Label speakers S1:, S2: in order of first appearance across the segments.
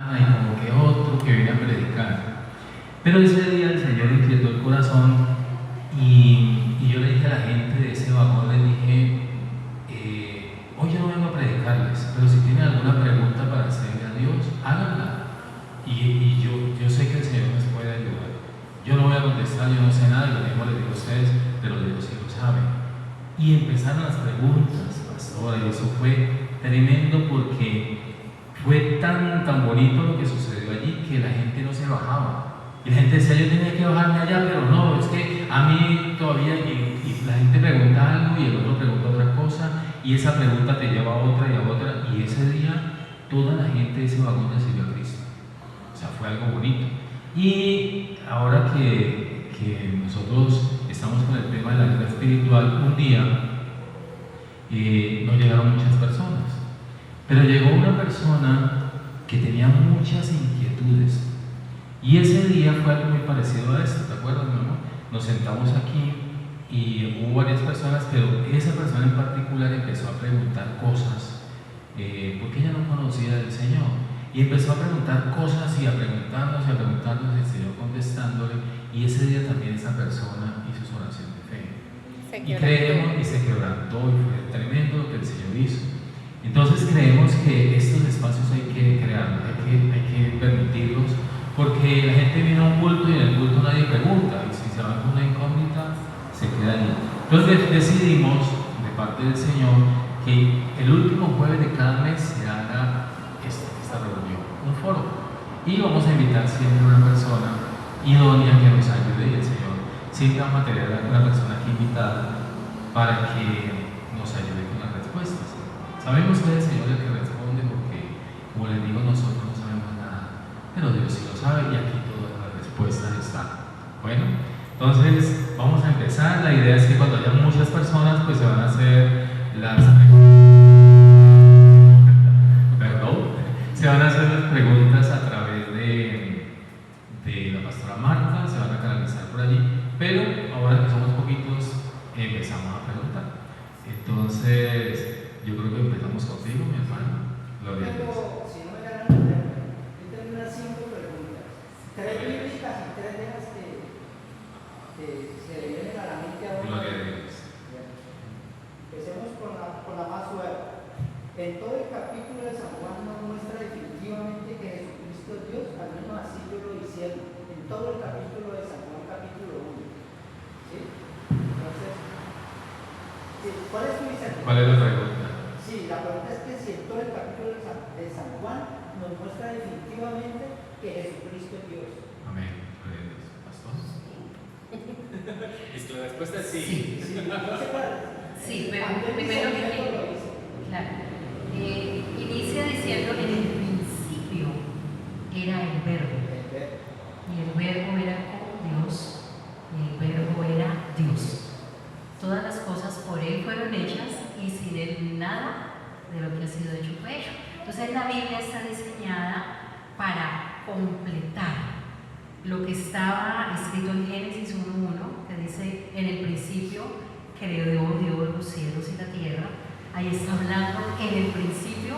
S1: y como que otro que viene a predicar. Pero ese día el Señor inquietó el corazón y yo le dije a la gente de ese vagón, les dije, hoy yo no vengo a predicarles, pero si tienen alguna pregunta para hacerle a Dios, háganla. Y yo sé que el Señor nos puede ayudar. Yo no voy a contestar, yo no sé nada, y lo mismo les digo a ustedes, pero Dios sí lo sabe. Y empezaron las preguntas, pastora, y eso fue tremendo porque fue tan bonito lo que sucedió allí que la gente no se bajaba. Y la gente decía, yo tenía que bajarme allá, pero no, es que a mí todavía, y la gente pregunta algo y el otro pregunta otra cosa, y esa pregunta te lleva a otra y a otra, y ese día toda la gente de ese vagón recibió a Cristo. O sea, fue algo bonito. Y ahora que nosotros estamos con el tema de la vida espiritual, un día no llegaron muchas personas, pero llegó una persona que tenía muchas inquietudes. Y ese día fue algo muy parecido a esto, ¿te acuerdas, mi amor? Nos sentamos aquí y hubo varias personas, pero esa persona en particular empezó a preguntar cosas, porque ella no conocía del Señor. Y empezó a preguntar cosas y a preguntándose, el Señor contestándole. Y ese día también esa persona hizo su oración de fe. Y creemos, y se quebrantó, y fue tremendo lo que el Señor hizo. Entonces creemos que estos espacios hay que crearlos, hay que permitirlos, porque la gente viene a un culto y en el culto nadie pregunta, y si se va con una incógnita, se queda allí. Entonces decidimos, de parte del Señor, que el último jueves de cada mes se haga esta reunión, un foro, y vamos a invitar siempre a una persona idónea que nos ayude, y el Señor siempre va a materializar a una persona aquí invitada para que nos ayude con las respuestas. Sabemos que es el Señor el que responde porque, como les digo, nosotros no sabemos nada, pero Dios sí lo sabe y aquí todas las respuestas están. Bueno, entonces vamos a empezar. La idea es que cuando haya muchas personas, pues se van a hacer las preguntas a través de la pastora Marta, se van a canalizar por allí, pero ahora que somos poquitos, empezamos a preguntar. Entonces, yo creo que empezamos contigo, mi hermano. Gloria a Dios.
S2: Si no me ganan, yo tengo unas 5 preguntas. 3 bíblicas y 3 de las que se le vienen a la mente a uno.
S1: Gloria a Dios.
S2: Empecemos con la más suave. En todo el capítulo de San Juan nos muestra definitivamente que Jesucristo es Dios, al menos así yo lo hicieron. En todo el capítulo de San Juan, capítulo 1. ¿Sí? Entonces, ¿cuál es tu licencia?
S1: ¿Cuál es la pregunta?
S2: Sí, la pregunta es que si en todo el capítulo de San Juan nos muestra definitivamente que Jesucristo es Dios.
S1: Amén. Gloria a Dios. ¿Pastor?
S3: La respuesta es sí.
S4: Sí, pero primero que claro, inicia diciendo en el principio era el verbo, y el verbo era con Dios, y el verbo era Dios. Todas las cosas por Él fueron hechas, y sin Él nada de lo que ha sido hecho fue hecho. Entonces la Biblia está diseñada para completar lo que estaba escrito en Génesis 1:1, que dice, en el principio creó Dios los cielos y la tierra. Ahí está hablando, en el principio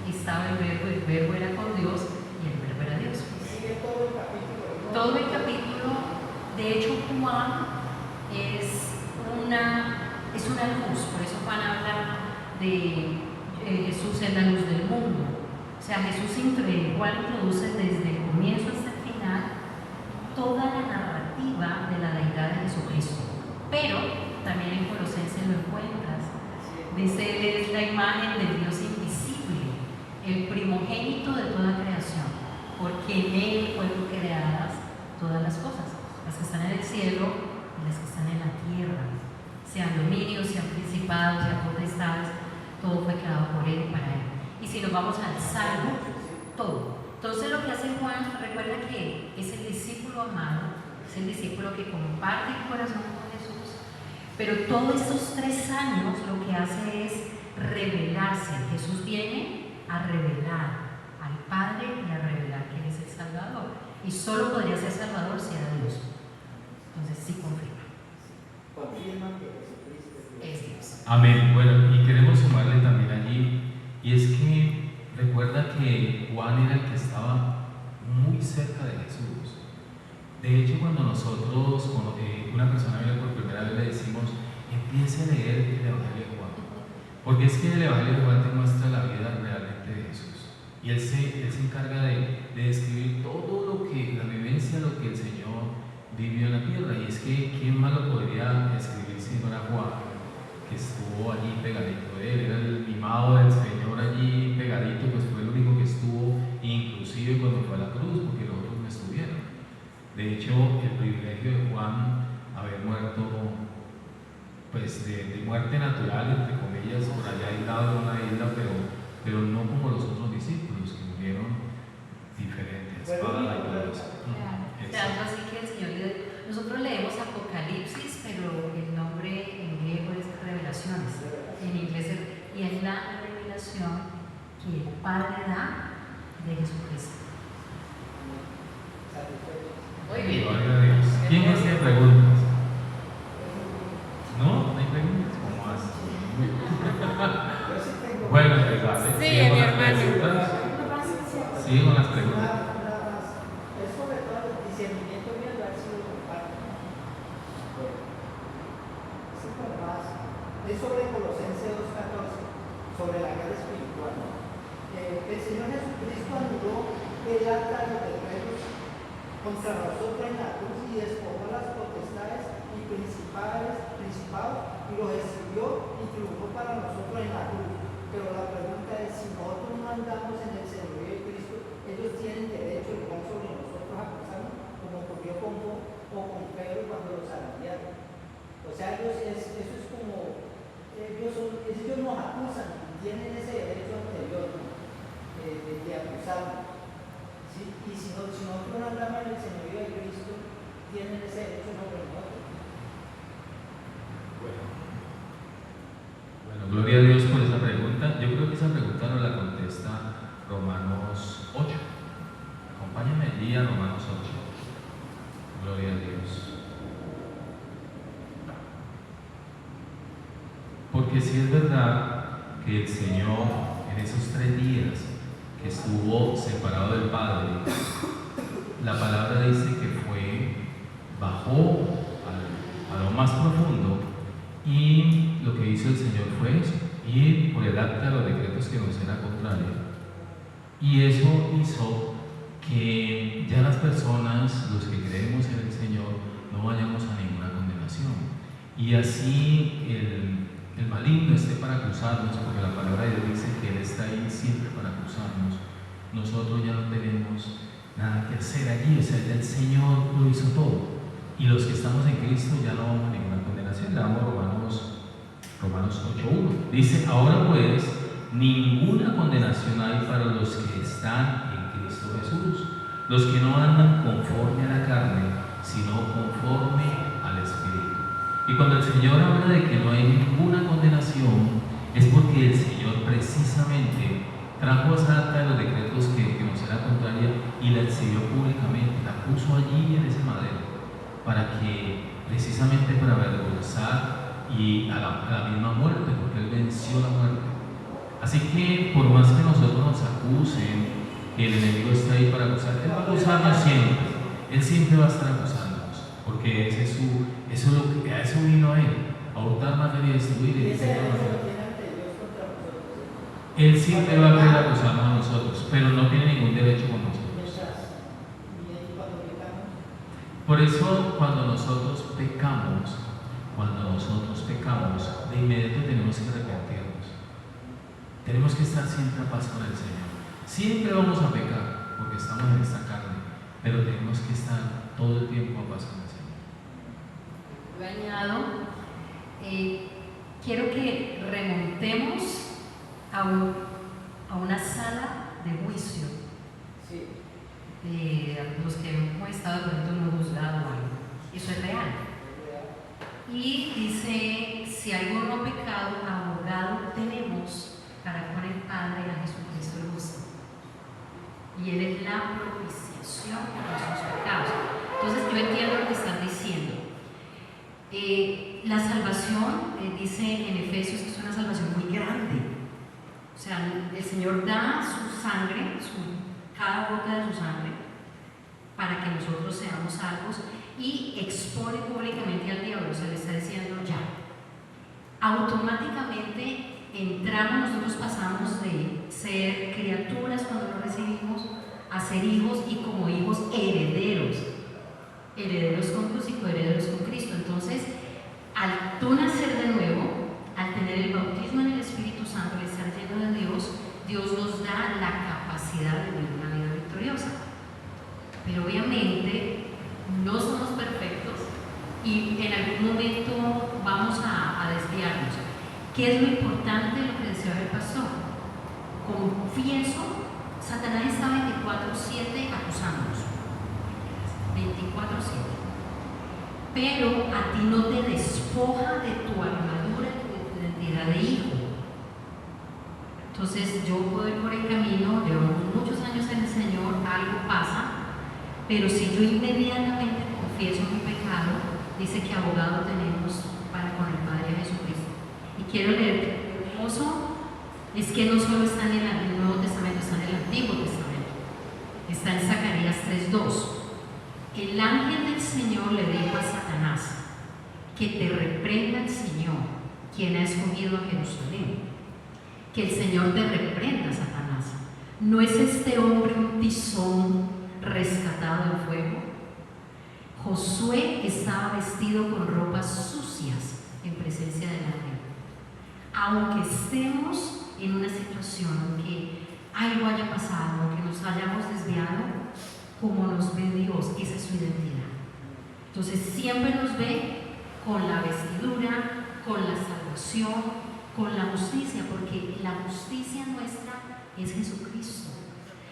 S4: estaba el verbo era con Dios y el verbo era Dios.
S2: Sigue todo el capítulo.
S4: Todo el capítulo, de hecho Juan es una luz, por eso Juan habla de Jesús es la luz del mundo. O sea, Juan introduce desde el comienzo hasta el final toda la narrativa de la deidad de Jesucristo. Pero también en Colosenses lo encuentras. Dice, Él es la imagen del Dios invisible, el primogénito de toda creación, porque en Él fueron creadas todas las cosas, las que están en el cielo y las que están en la tierra, sean dominios, sean principados, sean potestades, todo fue creado por Él y para Él. Y si nos vamos al Salmo, todo. Entonces lo que hace Juan, recuerda que es el discípulo amado, es el discípulo que comparte el corazón con Jesús, pero todos estos 3 años lo que hace es revelarse. Jesús viene a revelar al Padre y a revelar que Él es el Salvador, y solo podría ser Salvador si era Dios. Entonces sí confirma.
S2: Confirma que Jesucristo
S4: Es Dios.
S1: Amén. Bueno, y queremos sumarle también allí, y es que recuerda que Juan era el que estaba cerca de Jesús. De hecho, cuando nosotros, una persona viene por primera vez, le decimos, empiece a leer el Evangelio de Juan. Porque es que el Evangelio de Juan te muestra la vida realmente de Jesús. Y él se encarga de describir todo lo que, la vivencia, lo que el Señor vivió en la tierra. Y es que, ¿quién más lo podría escribir si no era Juan? Que estuvo allí pegadito de él, era el mimado del Señor allí pegadito, pues fue el único que estuvo, inclusive cuando fue a la cruz, porque los otros no estuvieron. De hecho, el privilegio de Juan haber muerto, pues de muerte natural, entre comillas, por allá aislado en una isla, pero no como los otros discípulos que murieron diferentes, espada y todo eso.
S4: Tanto así que el Señor nosotros leemos Apocalipsis, pero el nombre en griego es Revelaciones, en inglés y es la revelación que el Padre da de Jesucristo. Muy bien.
S1: Gloria a Dios. ¿Quién más tiene preguntas? ¿No? ¿No hay preguntas? ¿Cómo más? Bueno, empezar.
S3: Sí, mi hermano.
S1: Sigue con las preguntas.
S2: Es sobre todo el discernimiento mío de haber sido compartido. Es sobre Colosenses 2:14, sobre la guerra espiritual. El Señor Jesucristo anuló el acta de los decretos contra nosotros en la cruz y despojó las potestades y principados y los exhibió y triunfó para nosotros en la cruz. Pero la pregunta es, si nosotros no andamos en el señorío de Cristo, ellos tienen derecho igual sobre nosotros a acusarnos, como ocurrió con Pedro cuando los zarandearon. O sea, eso es como, ellos nos acusan, tienen ese derecho anterior, ¿no? de acusarnos. ¿Sí? Y si nosotros no andamos en el señorío de Cristo, tienen ese derecho sobre nosotros.
S1: Bueno, gloria a Dios por esa pregunta. Yo creo que esa pregunta nos la contesta Romanos 8. Acompáñame allí a Romanos 8. Gloria a Dios. Porque si es verdad que el Señor en esos 3 días que estuvo separado del Padre, la palabra dice que bajó a lo más profundo, y lo que hizo el Señor fue eso, ir por el acta de los decretos que nos era contrario, y eso hizo que ya las personas, los que creemos en el Señor, no vayamos a ninguna condenación, y así el maligno esté para acusarnos, porque la palabra de Dios dice que Él está ahí siempre para acusarnos. Nosotros ya no tenemos nada que hacer allí, o sea, ya el Señor lo hizo todo, y los que estamos en Cristo ya no vamos a ninguna condenación. Le damos Romanos 8:1. Dice, ahora pues, ninguna condenación hay para los que están en Cristo Jesús, los que no andan conforme a la carne, sino conforme al Espíritu. Y cuando el Señor habla de que no hay ninguna condenación, es porque el Señor precisamente trajo esa acta de los decretos que nos era contraria y la exhibió públicamente, la puso allí en ese madero, precisamente para avergonzar y a la misma muerte, porque Él venció la muerte. Así que por más que nosotros nos acusen, que el enemigo está ahí para acusar, Él va a acusarnos siempre, Él siempre va a estar acusándonos, porque a eso vino a Él, a hurtar, matar y destruir. Él siempre va a querer acusarnos a nosotros, pero no tiene ningún derecho con nosotros. Por eso cuando nosotros pecamos, de inmediato tenemos que arrepentirnos. Tenemos que estar siempre a paz con el Señor. Siempre vamos a pecar porque estamos en esta carne, pero tenemos que estar todo el tiempo a paz con el Señor.
S4: Yo añado, quiero que remontemos a una sala de juicio.
S2: Sí.
S4: Los que hemos estado en un juzgado, eso es real. Y dice, si alguno ha pecado, abogado tenemos para con el Padre, a Jesucristo el justo. Y Él es la propiciación por nuestros pecados. Entonces yo entiendo lo que están diciendo. La salvación, dice en Efesios, que es una salvación muy grande. O sea, el Señor da su sangre, cada gota de su sangre, que nosotros seamos salvos y expone públicamente al diablo, se le está diciendo ya. Automáticamente entramos, nosotros pasamos de ser criaturas cuando lo recibimos a ser hijos y como hijos herederos, herederos con Dios y coherederos con Cristo. Entonces, al tú nacer de nuevo, al tener el bautismo en el Espíritu Santo, al estar lleno de Dios, Dios nos da la capacidad de vivir una vida victoriosa. Pero obviamente no somos perfectos y en algún momento vamos a desviarnos. ¿Qué es lo importante de lo que decía el pastor? Confieso, Satanás está 24/7 acusándonos. 24/7. Pero a ti no te despoja de tu armadura, de tu identidad de hijo. Entonces yo puedo ir por el camino, llevo muchos años en el Señor, algo pasa, pero si yo inmediatamente confieso mi pecado, dice que abogado tenemos para con el Padre Jesucristo. Y quiero leer, lo hermoso es que no solo está en el Nuevo Testamento, está en el Antiguo Testamento. Está en Zacarías 3:2. El ángel del Señor le dijo a Satanás: que te reprenda el Señor, quien ha escogido a Jerusalén. Que el Señor te reprenda, Satanás. ¿No es este hombre un tizón rescatado del fuego? Josué estaba vestido con ropas sucias en presencia del ángel. Aunque estemos en una situación que algo haya pasado, que nos hayamos desviado, como nos ve Dios, esa es su identidad. Entonces siempre nos ve con la vestidura, con la salvación, con la justicia, porque la justicia nuestra es Jesucristo.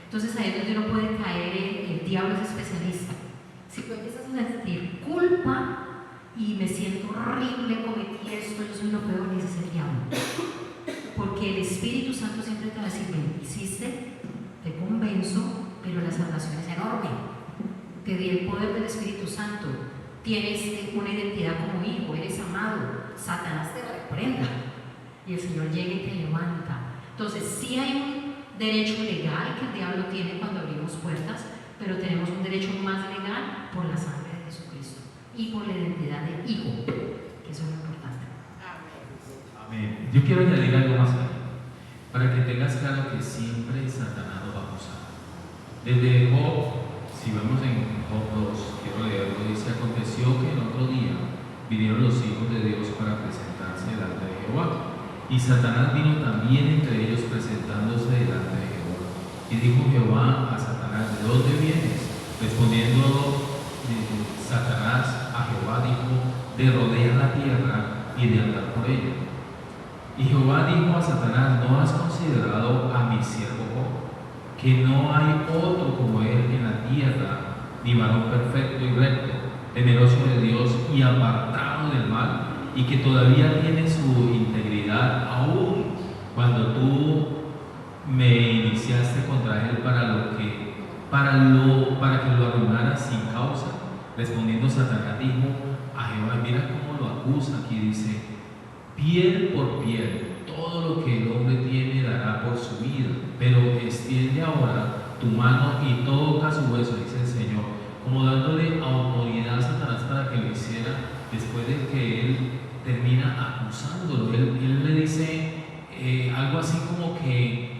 S4: Entonces ahí es donde uno puede caer en el diablo es especialista. Si tú empiezas a sentir culpa y me siento horrible, cometí esto, yo soy lo peor, y ese es el diablo. Porque el Espíritu Santo siempre te va a decir: ven, hiciste, te convenzo, pero la salvación es enorme. Te di el poder del Espíritu Santo, tienes una identidad como hijo, eres amado, Satanás te reprenda y el Señor llega y te levanta. Entonces sí hay un derecho legal que el diablo tiene cuando abrimos puertas, pero tenemos un derecho más legal por la sangre de Jesucristo y por la identidad de hijo, que eso es lo importante.
S1: Amén. Yo quiero añadir algo más ahí, para que tengas claro que siempre Satanás nos va a acusar. Desde Job, si vemos en Job 2, quiero leerlo, dice: aconteció que en otro día vinieron los hijos de Dios para presentarse delante de Jehová, y Satanás vino también entre ellos presentándose delante de Jehová. Y dijo Jehová a Satanás: ¿de dónde vienes? Respondiendo Satanás a Jehová, dijo: de rodear la tierra y de andar por ella. Y Jehová dijo a Satanás: ¿no has considerado a mi siervo Job, que no hay otro como él en la tierra, ni varón perfecto y recto, temeroso de Dios y apartado del mal, y que todavía tiene su integridad aún cuando tú me iniciaste contra él para que lo arruinaras sin causa? Respondiendo Satanás dijo a Jehová, mira cómo lo acusa aquí, dice: piel por piel, todo lo que el hombre tiene dará por su vida, pero extiende ahora tu mano y toca su hueso, dice el Señor, como dándole autoridad a Satanás para que lo hiciera, después de que él termina acusándolo. Él le dice algo así como que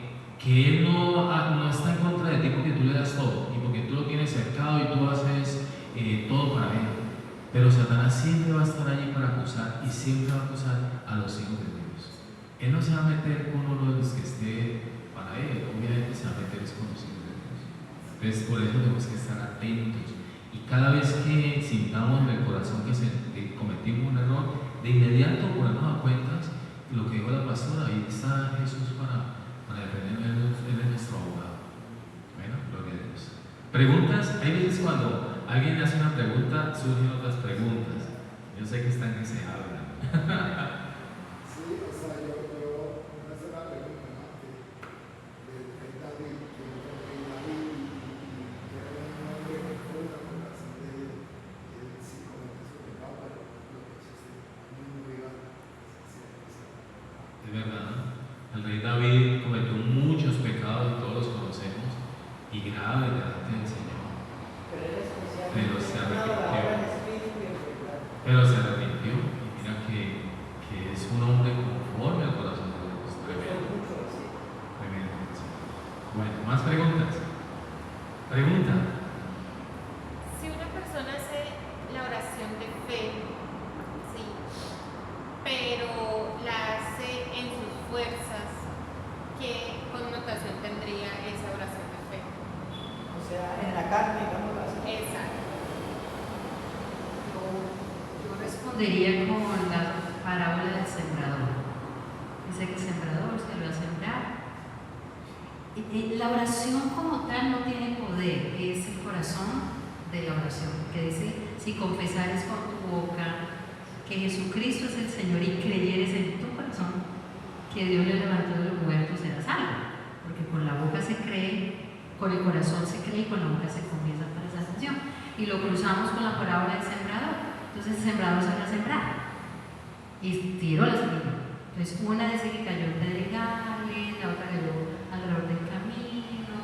S1: él no está en contra de ti porque tú le das todo y porque tú lo tienes cercado y tú haces todo para él. Pero Satanás siempre va a estar allí para acusar y siempre va a acusar a los hijos de Dios. Él no se va a meter con uno de los que esté para él, obviamente se va a meter con los hijos de Dios. Entonces por eso tenemos que estar atentos y cada vez que sintamos en el corazón que cometimos un error, de inmediato ponernos a cuentas lo que dijo la pastora: ahí está Jesús para defendernos, él es nuestro abogado. Bueno, gloria a Dios. Preguntas, hay veces cuando alguien hace una pregunta, surgen otras preguntas. Yo sé que están que se hablan.
S3: Sí, o sea, yo me hace la pregunta, ¿no? Que David, que era un hombre que fue una relación de él, que sí cometió su pecado, pero lo que existe muy grande.
S1: Es verdad, ¿no? El rey David cometió muchos pecados y todos los conocemos, y graves delante del Señor.
S2: Pero él es
S1: Pregunta.
S5: Si una persona hace la oración de fe, sí, pero la hace en sus fuerzas, ¿qué connotación tendría esa oración de fe?
S2: O sea, en la carne, digamos así.
S5: Exacto.
S4: Yo respondería con la parábola del sembrador. Dice que el sembrador se lo va a sembrar. La oración como tal no tiene poder, es el corazón de la oración, que dice, si confesares con tu boca que Jesucristo es el Señor y creyeres en tu corazón que Dios le levantó de los muertos, serás salvo, porque con la boca se cree, con el corazón se cree y con la boca se confiesa para salvación. Y lo cruzamos con la parábola del sembrador. Entonces el sembrador se va a sembrar y tiró la semilla. Entonces una dice que cayó en pedregales, la otra cayó alrededor del camino,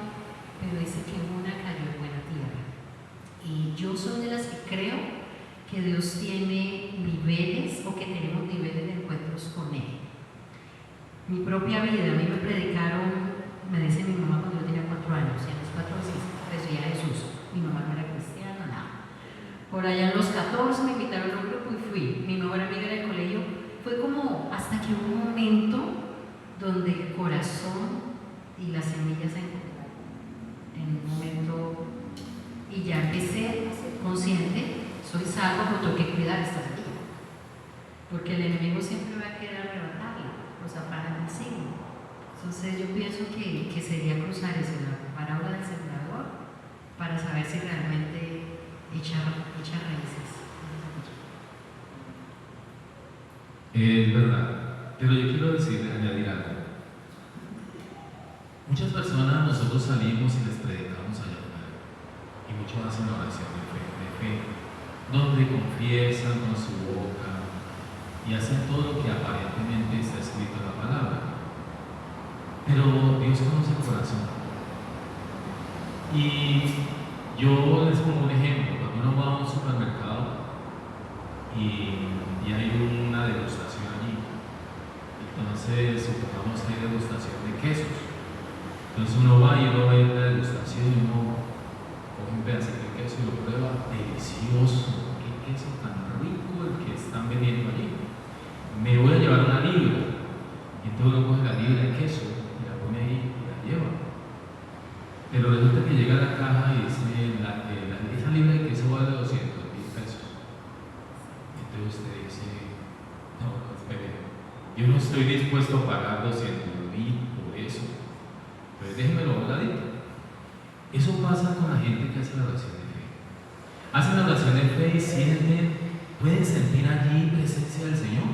S4: pero dice que una cayó en buena tierra. Y yo soy de las que creo que Dios tiene niveles o que tenemos niveles de encuentros con Él. Mi propia vida, a mí me predicaron, me dice mi mamá cuando yo tenía 4 años, y a los 4 años recibía a Jesús. Mi mamá no era cristiana, nada. Por allá a los 14 me invitaron a un grupo y fui. Mi mejor amiga del colegio. Fue como hasta que hubo un momento donde el corazón y la semilla se encontraron. En un momento, y ya empecé a ser consciente, soy salvo, pero tengo que cuidar esta semilla. Porque el enemigo siempre va a querer arrebatarla, los afanes del signo. Entonces yo pienso que sería cruzar eso, la parábola del sembrador, para saber si realmente echa raíces.
S1: Es verdad, pero yo quiero añadir algo. Muchas personas, nosotros salimos y les predicamos allá afuera, y muchos hacen oración de fe, donde confiesan con su boca y hacen todo lo que aparentemente está escrito en la palabra. Pero Dios conoce el corazón. Y yo les pongo un ejemplo. Cuando uno va a un supermercado y hay una degustación allí, entonces supongamos que hay degustación de quesos. Entonces uno va y uno ve la degustación y uno coge un pedacito de queso y lo prueba. Delicioso, qué queso tan rico el que están vendiendo allí. Me voy a llevar una libra. Y entonces uno coge la libra de queso y la pone ahí y la lleva. Pero resulta que llega a la caja y dice, esa libra de queso vale 200.000 pesos. Entonces usted dice, no, espere, yo no estoy dispuesto a pagar 200.000 por eso. Pero déjenmelo voladito. Eso pasa con la gente que hace la oración de fe. Hacen la oración de fe y sienten, pueden sentir allí presencia del Señor,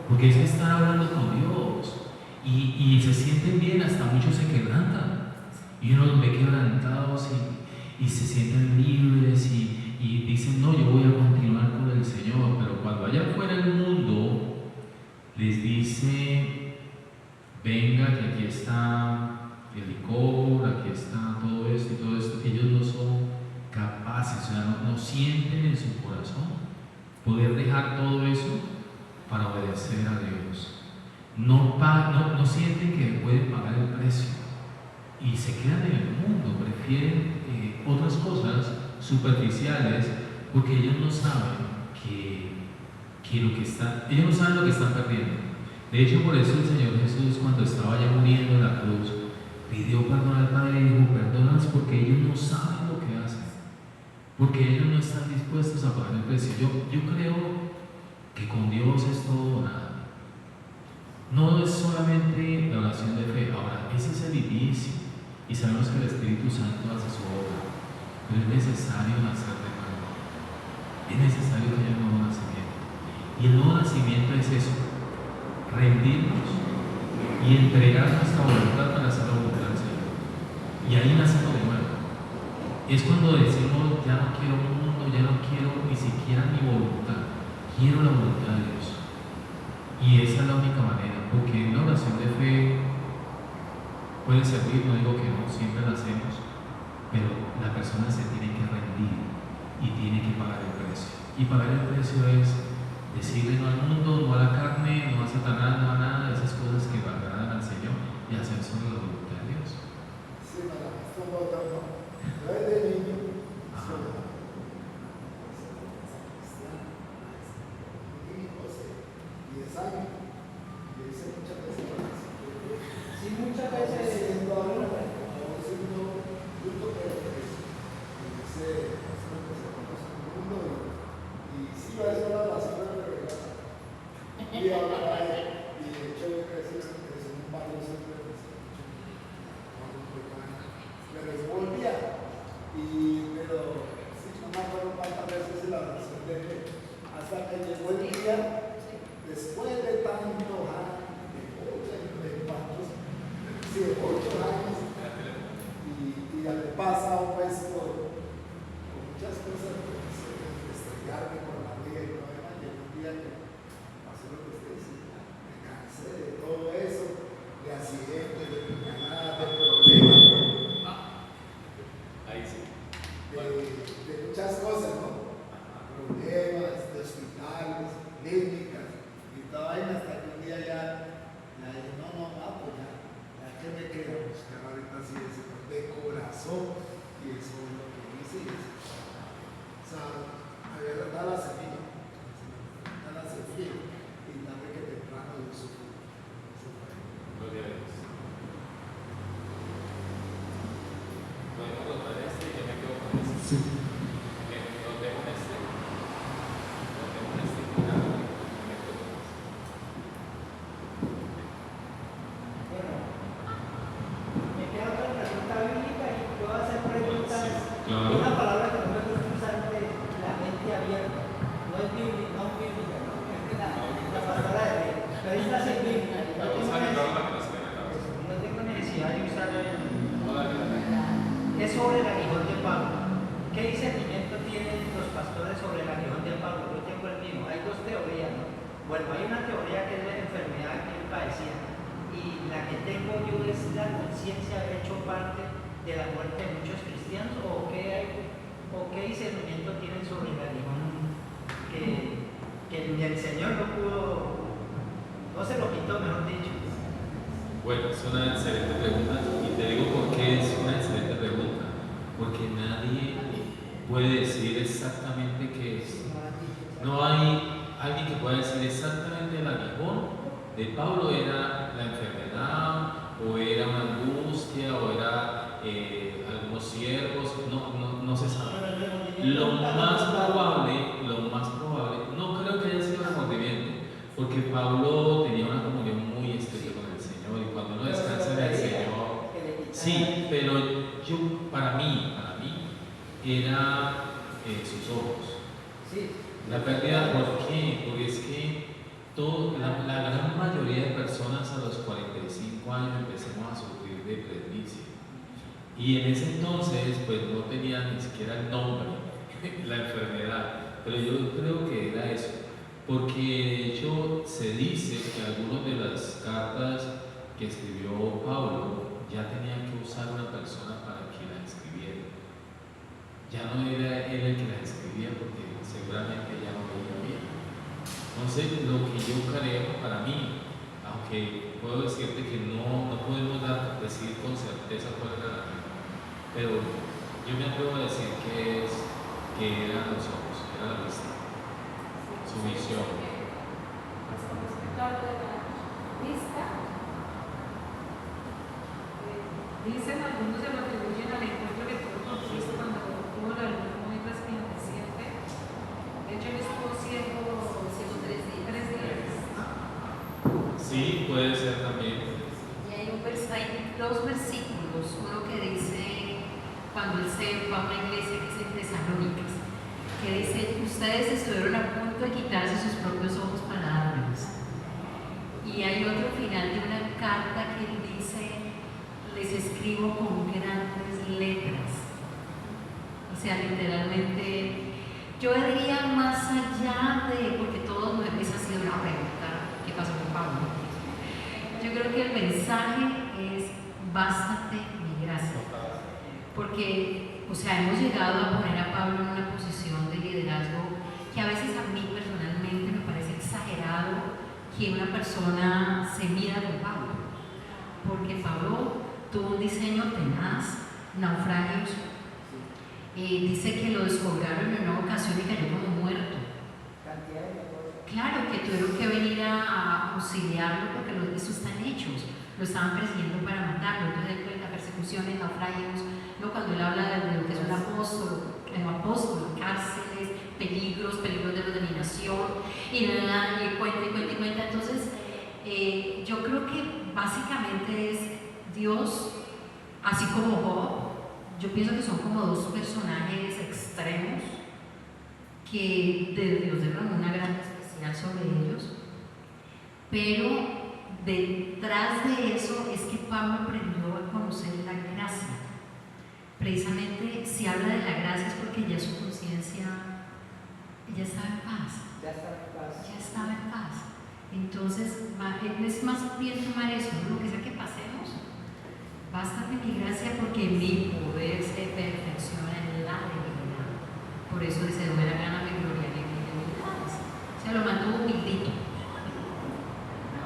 S1: porque es que están hablando con Dios y se sienten bien, hasta muchos se quebrantan. Y uno los ve quebrantados y se sienten libres y dicen, no, yo voy a continuar con el Señor. Pero cuando allá afuera el mundo les dice, venga, que aquí está el licor, aquí está todo esto y todo esto, ellos no son capaces, o sea, no sienten en su corazón poder dejar todo eso para obedecer a Dios. No sienten que pueden pagar el precio. Y se quedan en el mundo, prefieren otras cosas superficiales, porque ellos no saben ellos no saben lo que están perdiendo. De hecho, por eso el Señor Jesús, cuando estaba ya muriendo en la cruz, pidió perdón al Padre y dijo, perdónalos porque ellos no saben lo que hacen, porque ellos no están dispuestos a pagar el precio. Yo creo que con Dios es todo o nada. No es solamente la oración de fe. Ahora, ese es el inicio. Y sabemos que el Espíritu Santo hace su obra, pero es necesario nacer de nuevo. Es necesario que haya un nuevo nacimiento. Y el nuevo nacimiento es eso: rendirnos y entregar nuestra voluntad para hacer la voluntad del Señor. Y ahí nace lo de nuevo. Es cuando decimos, ya no quiero un mundo, ya no quiero ni siquiera mi voluntad, quiero la voluntad de Dios. Y esa es la única manera, porque una oración de fe puede servir, no digo que no, siempre la hacemos, pero la persona se tiene que rendir y tiene que pagar el precio. Y pagar el precio es decirle no al mundo, no a la carne, no a Satanás, no a nada de esas cosas que agradan al Señor y hacer solo la voluntad de Dios.
S3: Sí, para esto no, yo desde de fe. Hasta que llegó el día, después de tantos años, de 8 años, y ya le pasa pues por muchas cosas, pues, estrellarme con la vida y todo demás, y un día que pasó lo que usted dice, me cansé de todo eso, de accidentes, de puñaladas, de problemas,
S1: Ahí sí.
S3: de muchas cosas, ¿no? Problemas, de hospitales, clínicas y toda vaina, hasta que un día ya dije, no, pues ya que me queda buscar ahorita así de corazón, y eso es lo que hice. O sea, había dado la semilla, y tarde que temprano yo sufrí.
S1: Gloria a Dios. Podemos contar este y yo me quedo con este.
S3: Sí.
S1: Lo dejo en este. Lo dejo en este y nada, me quedo con este.
S2: Bueno, me queda otra pregunta bíblica y puedo hacer preguntas.
S1: Claro.
S2: Una palabra que no me gusta usar de la mente abierta. No es bíblica, no bíblica, ¿no? Es que la pastora de ley. Pero esta sí es bíblica. y no tengo necesidad de usar es sobre el aguijón de Pablo. ¿Qué discernimiento tienen los pastores sobre el aguijón de Pablo? Yo tengo el mío. Hay dos teorías, ¿no? Bueno, hay una teoría que es de la enfermedad que él padecía. Y la que tengo yo es la conciencia de haber hecho parte de la muerte de muchos cristianos, o qué discernimiento tienen sobre el aguijón que el Señor no pudo, no se lo quitó, mejor dicho.
S1: Bueno, es una excelente pregunta y te digo por qué es una excelente pregunta. Porque nadie puede decir exactamente qué es. No hay alguien que pueda decir exactamente el aguijón de Pablo era la enfermedad, o era una angustia, o era algunos siervos, no se sabe. Lo más probable, no creo que haya sido el remordimiento, porque Pablo tenía una comunión muy estrecha con el Señor, y cuando uno descansa en el Señor, sí, pero para mí era sus ojos.
S2: Sí.
S1: La pérdida, ¿por qué? Porque es que la gran mayoría de personas a los 45 años empezamos a sufrir de presbicia. Y en ese entonces, pues no tenía ni siquiera el nombre, la enfermedad. Pero yo creo que era eso. Porque de hecho se dice que algunas de las cartas que escribió Pablo ya tenían que usar una persona para que la escribiera. Ya no era él el que la escribía, porque seguramente ya no veía bien. Entonces, lo que yo creo para mí, aunque puedo decirte que no podemos decir con certeza cuál era la vida, pero yo me atrevo a decir que eran los ojos, era la vista, su visión.
S6: Con respecto a lo de la vista, dicen algunos se lo atribuyen al encuentro que tuvo con Cristo cuando tuvo la luz muy resplandeciente. De hecho, él estuvo ciego 3 días.
S1: Sí, puede ser también.
S4: Y hay dos versículos, uno que dice, cuando él se va a una iglesia que es en Tesalónicas, que dice, ustedes estuvieron a punto de quitarse sus propios ojos para dármelos. Y hay otro final de una carta que dice, les escribo con grandes letras. O sea, literalmente, yo diría más allá de, porque todos esa ha sido una pregunta, ¿qué pasó con Pablo? Yo creo que el mensaje es, bástate mi gracia. Porque, o sea, hemos llegado a poner a Pablo en una posición de liderazgo que a veces a mí personalmente me parece exagerado que una persona se mida con Pablo. Porque Pablo tuvo un diseño tenaz, naufragios. Dice que lo descolgaron en una ocasión y cayó como muerto. Claro que tuvieron que venir a auxiliarlo porque eso están hechos. Lo estaban persiguiendo para matarlo. Entonces, la persecución, naufragios, ¿no? Cuando él habla de lo que es un apóstol, cárceles, peligros de la dominación, y cuenta. Entonces, yo creo que básicamente es Dios, así como Job. Yo pienso que son como dos personajes extremos que Dios derramó una gracia especial sobre ellos, pero detrás de eso es que Pablo aprendió a conocer la gracia. Precisamente si habla de la gracia es porque ya su conciencia ya estaba en paz.
S2: Ya está en paz.
S4: Ya estaba en paz. Entonces, es más bien tomar eso, ¿no? Lo que sea que pasemos, bástate mi gracia porque mi poder se perfecciona en la debilidad. Por eso dice, de buena gana me gloriaré en mis debilidades. O sea, lo mantuvo humildito.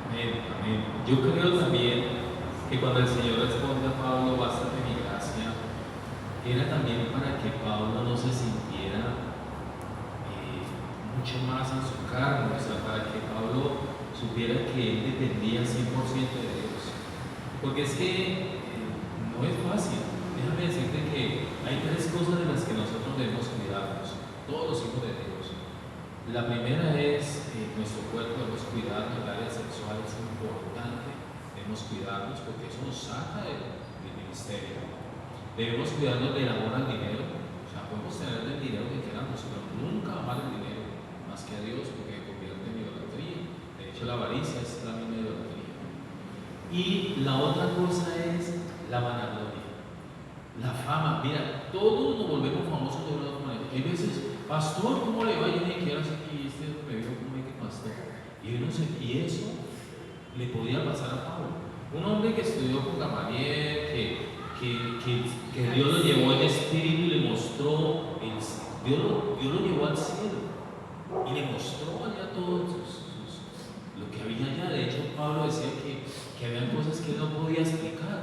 S1: Amén, amén. Yo creo también que cuando el Señor responde a Pablo, bástate mi gracia, era también para que Pablo no se sintiera mucho más en su carne, o sea, para que Pablo supiera que él dependía 100% de Dios. Porque es que no es fácil. Déjame decirte que hay tres cosas de las que nosotros debemos cuidarnos, todos los hijos de Dios. La primera es nuestro cuerpo, debemos cuidarnos, el área sexual es importante, debemos cuidarnos porque eso nos saca del ministerio. Debemos cuidarnos del amor al dinero, o sea, podemos tener el dinero que queramos, pero nunca amar el dinero más que a Dios porque convierte en idolatría. De hecho, la avaricia es la misma idolatría. Y la otra cosa es la vanagloria, la fama. Mira, todos nos volvemos famosos de una otra manera. Hay veces, pastor, ¿cómo le va? Yo ni quiero hacer aquí, me veo como que pastor. Y yo no sé, y eso le podía pasar a Pablo. Un hombre que estudió con Gamaliel, que Dios lo llevó en espíritu y le mostró, Dios lo llevó al cielo y le mostró allá todo lo que había allá. De hecho, Pablo decía que había cosas que él no podía explicar,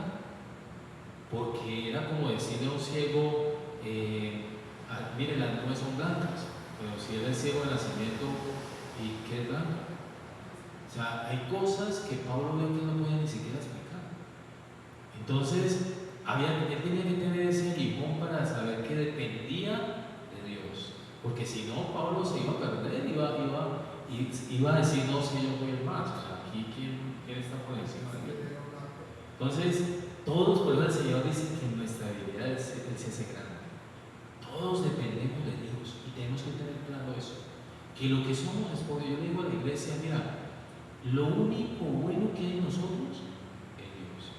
S1: porque era como decirle a un ciego, mire, las nubes son blancas, pero si él es ciego de nacimiento, ¿y qué es blanco? O sea, hay cosas que Pablo ve que no podía ni siquiera explicar. Entonces, él tenía que tener ese aguijón para saber que dependía de Dios. Porque si no, Pablo se iba a perder, iba a decir, no, si yo voy el más. O sea, aquí, ¿quién está por encima de él? Entonces, todos, por eso el Señor dice que nuestra debilidad Él se hace grande. Todos dependemos de Dios y tenemos que tener claro eso. Que lo que somos es porque yo le digo a la iglesia, mira, lo único bueno que hay en nosotros es Dios.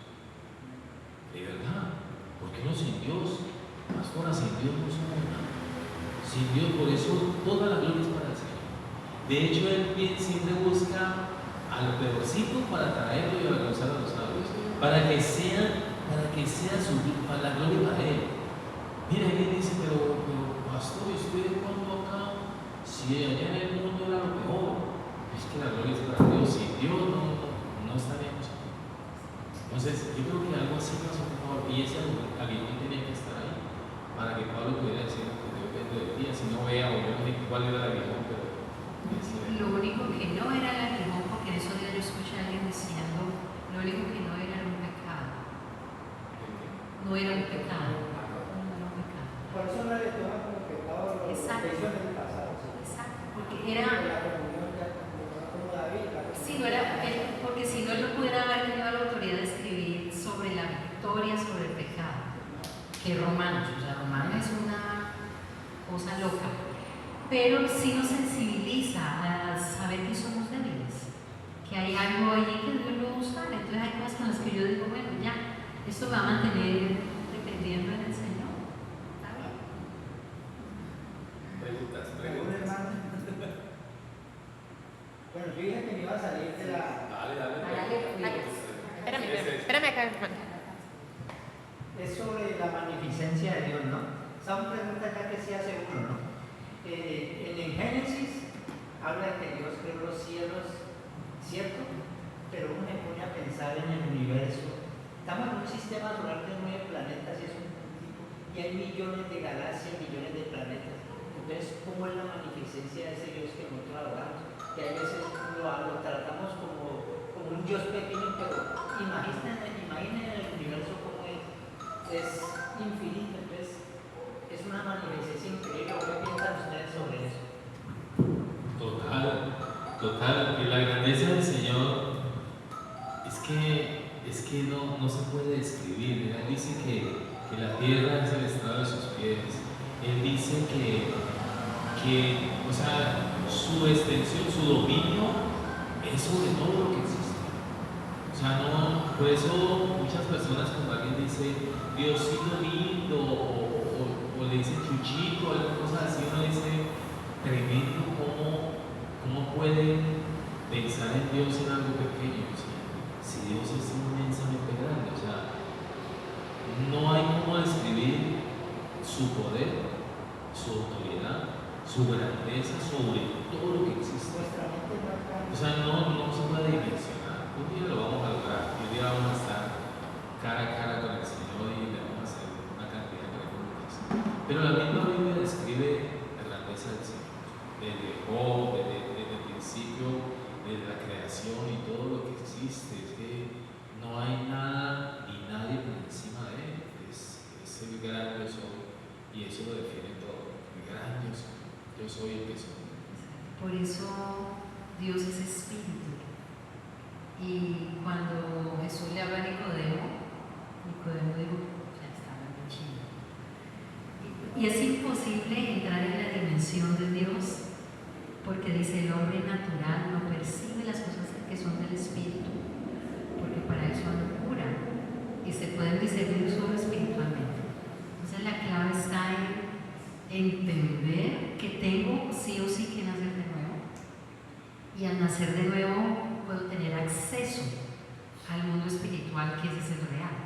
S1: De verdad, porque uno sin Dios, pastora, sin Dios no somos nada. Sin Dios, por eso toda la gloria es para el Señor. De hecho, Él siempre busca a lo peorcito para traerlo y avergonzar a los sabios, para que sea para la gloria para Él. Mira, Él dice, pero pastor, ¿y usted cuándo acá? Si allá en el mundo era lo peor. Es que la gloria es para Dios, sin Dios no estaríamos aquí. Entonces, yo creo que algo así pasó con Pablo, y ese aguijón tenía que estar ahí, para que Pablo pudiera decir que Dios depende de ti, así no vea, o yo no sé cuál era el aguijón, pero
S4: lo único que no era el aguijón, porque en esos días yo escuché a alguien diciendo, lo único que no era un pecado. No era un pecado. No era un pecado.
S2: Por eso no le toma como pecado lo que hizo en el pasado.
S4: Exacto, porque era.
S2: La comunión ya como David.
S4: Sí, no era, porque si no, él no pudiera haber tenido la autoridad de escribir sobre la victoria sobre el pecado, que Romanos, o sea, Romanos es una cosa loca, pero sí nos sensibiliza a saber que somos débiles, que hay algo allí que Dios lo va a usar. Entonces hay cosas con las que yo digo, bueno, ya, esto va a mantener dependiendo del Señor. ¿Sabe?
S1: Preguntas.
S2: Bueno, yo dije que me iba a salir de la...
S5: Espérame acá, hermano.
S2: Es sobre la magnificencia de Dios, ¿no? Son preguntas acá que se hace uno, ¿no? En Génesis habla de que Dios creó los cielos, ¿cierto? Pero uno se pone a pensar en el universo. Estamos en un sistema solar de 9 planetas y es un tipo, y hay millones de galaxias, millones de planetas. Entonces, ¿cómo es la magnificencia de ese Dios que nosotros adoramos? Que a veces lo tratamos como un Dios pequeño, pero imaginen el universo como es infinito. Entonces, es una magnificencia increíble. ¿Qué piensan ustedes sobre eso?
S1: Total, que la grandeza del Señor es que no se puede describir. Él dice que la tierra es el estrado de sus pies. Él dice que que, o sea, su extensión, su dominio es sobre todo lo que existe. O sea, no, por eso muchas personas cuando alguien dice Diosito lindo o le dice chuchito o alguna cosa así, uno dice tremendo cómo pueden pensar en Dios en algo pequeño. O sea, si Dios es inmensamente grande, o sea, no hay cómo describir su poder, su autoridad, su grandeza sobre todo lo que existe.
S2: Nuestra mente no alcanza.
S1: O sea, no se puede dimensionar. Un día lo vamos a lograr. Un día vamos a estar cara a cara con el Señor y le vamos a hacer una cantidad de preguntas. Pero la misma Biblia describe la grandeza del Señor. Desde Job, desde el principio, desde la creación y todo lo que existe. Es que no hay nada ni nadie por encima de Él. Es el gran yo soy. Y eso lo define todo. El gran yo soy. Yo soy el que soy.
S4: Por eso Dios es espíritu. Y cuando Jesús le habla a Nicodemo dijo, ya estaba en China. Y es imposible entrar en la dimensión de Dios porque dice el hombre natural no percibe las cosas que son del espíritu, porque para él son locura y se pueden discernir solo espiritualmente. Entonces la clave está en entender que tengo sí o sí que nacer de nuevo, y al nacer de nuevo puedo tener acceso al mundo espiritual, que ese es el real.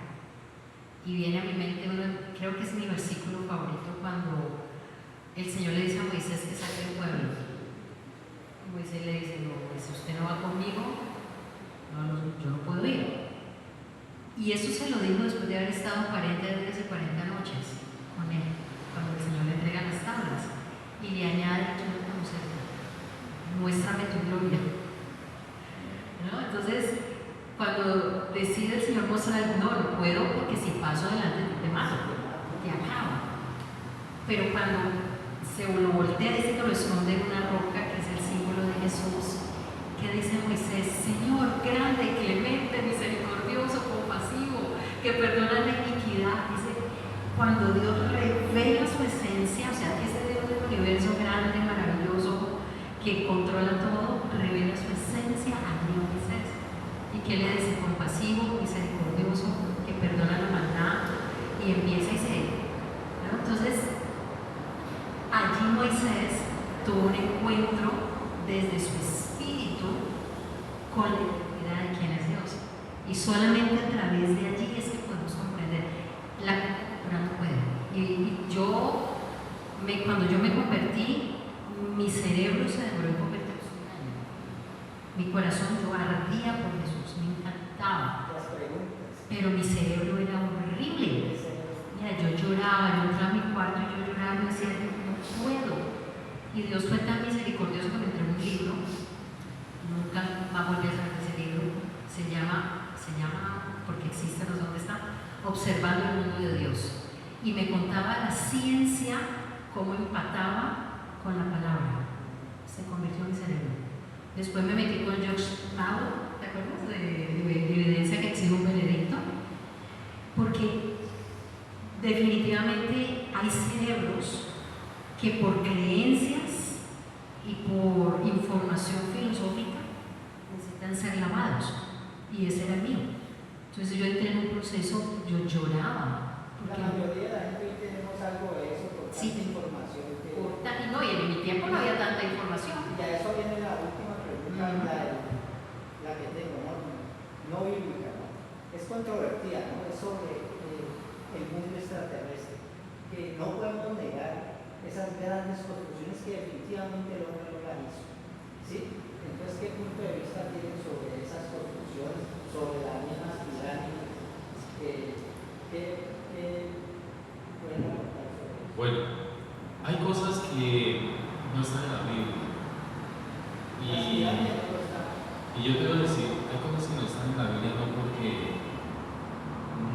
S4: Y viene a mi mente creo que es mi versículo favorito, cuando el Señor le dice a Moisés que saque el pueblo. Moisés le dice, no, pues usted no va conmigo, yo no puedo ir. Y eso se lo dijo después de haber estado 40 días y 40 noches con él, cuando el Señor le entrega las tablas y le añade, quiero conocerte, muéstrame tu gloria, ¿no? Entonces cuando decide el Señor mostrar, no puedo, porque si paso adelante te mato, te acabo. Pero cuando se lo voltea, dice que lo esconde en una roca, que es el símbolo de Jesús, que dice Moisés, Señor grande, clemente, misericordioso, compasivo, que perdona la iniquidad. Dice, cuando Dios revela su esencia, o sea, que ese Dios del universo grande, maravilloso, que controla todo, revela su esencia a Moisés. Y que le dice, compasivo, misericordioso, que perdona la maldad, y empieza y se, ¿no? Entonces allí Moisés tuvo un encuentro desde su espíritu con la identidad de quién es Dios, y solamente a través de allí es que podemos comprender. La cultura no puede. Y cuando yo me convertí, mi cerebro se demoró en convertirse en un año. Mi corazón, yo ardía por Jesús, me encantaba,
S2: Las preguntas.
S4: pero mi cerebro era horrible. Mira, yo lloraba, yo entraba a mi cuarto y yo lloraba, y decía, no puedo. Y Dios fue tan misericordioso que me entregó un libro, nunca va a volver a saber de ese libro, se llama, porque existe, no sé dónde está, Observando el Mundo de Dios. Y me contaba la ciencia, cómo empataba con la palabra. Se convirtió en mi cerebro. Después me metí con George Mao, ¿te acuerdas? De evidencia que exige un veredicto. Porque definitivamente hay cerebros que por creencias y por información filosófica necesitan ser lavados, y ese era el mío. Entonces yo entré en un proceso, yo lloraba.
S2: La mayoría de la gente hoy tenemos algo de eso, por tanta
S4: Sí.
S2: información que...
S4: Y no, y en mi tiempo no había tanta información.
S2: Y a eso viene la última pregunta, la que tengo, no bíblica, ¿no? Es controvertida, ¿no? Es sobre el mundo extraterrestre, que no podemos negar esas grandes construcciones que definitivamente el hombre no las hizo, ¿sí? Entonces, ¿qué punto de vista tienen sobre esas construcciones, sobre las mismas pirámides?
S1: Bueno, hay cosas que no están en la Biblia. Y yo te voy a decir, hay cosas que no están en la Biblia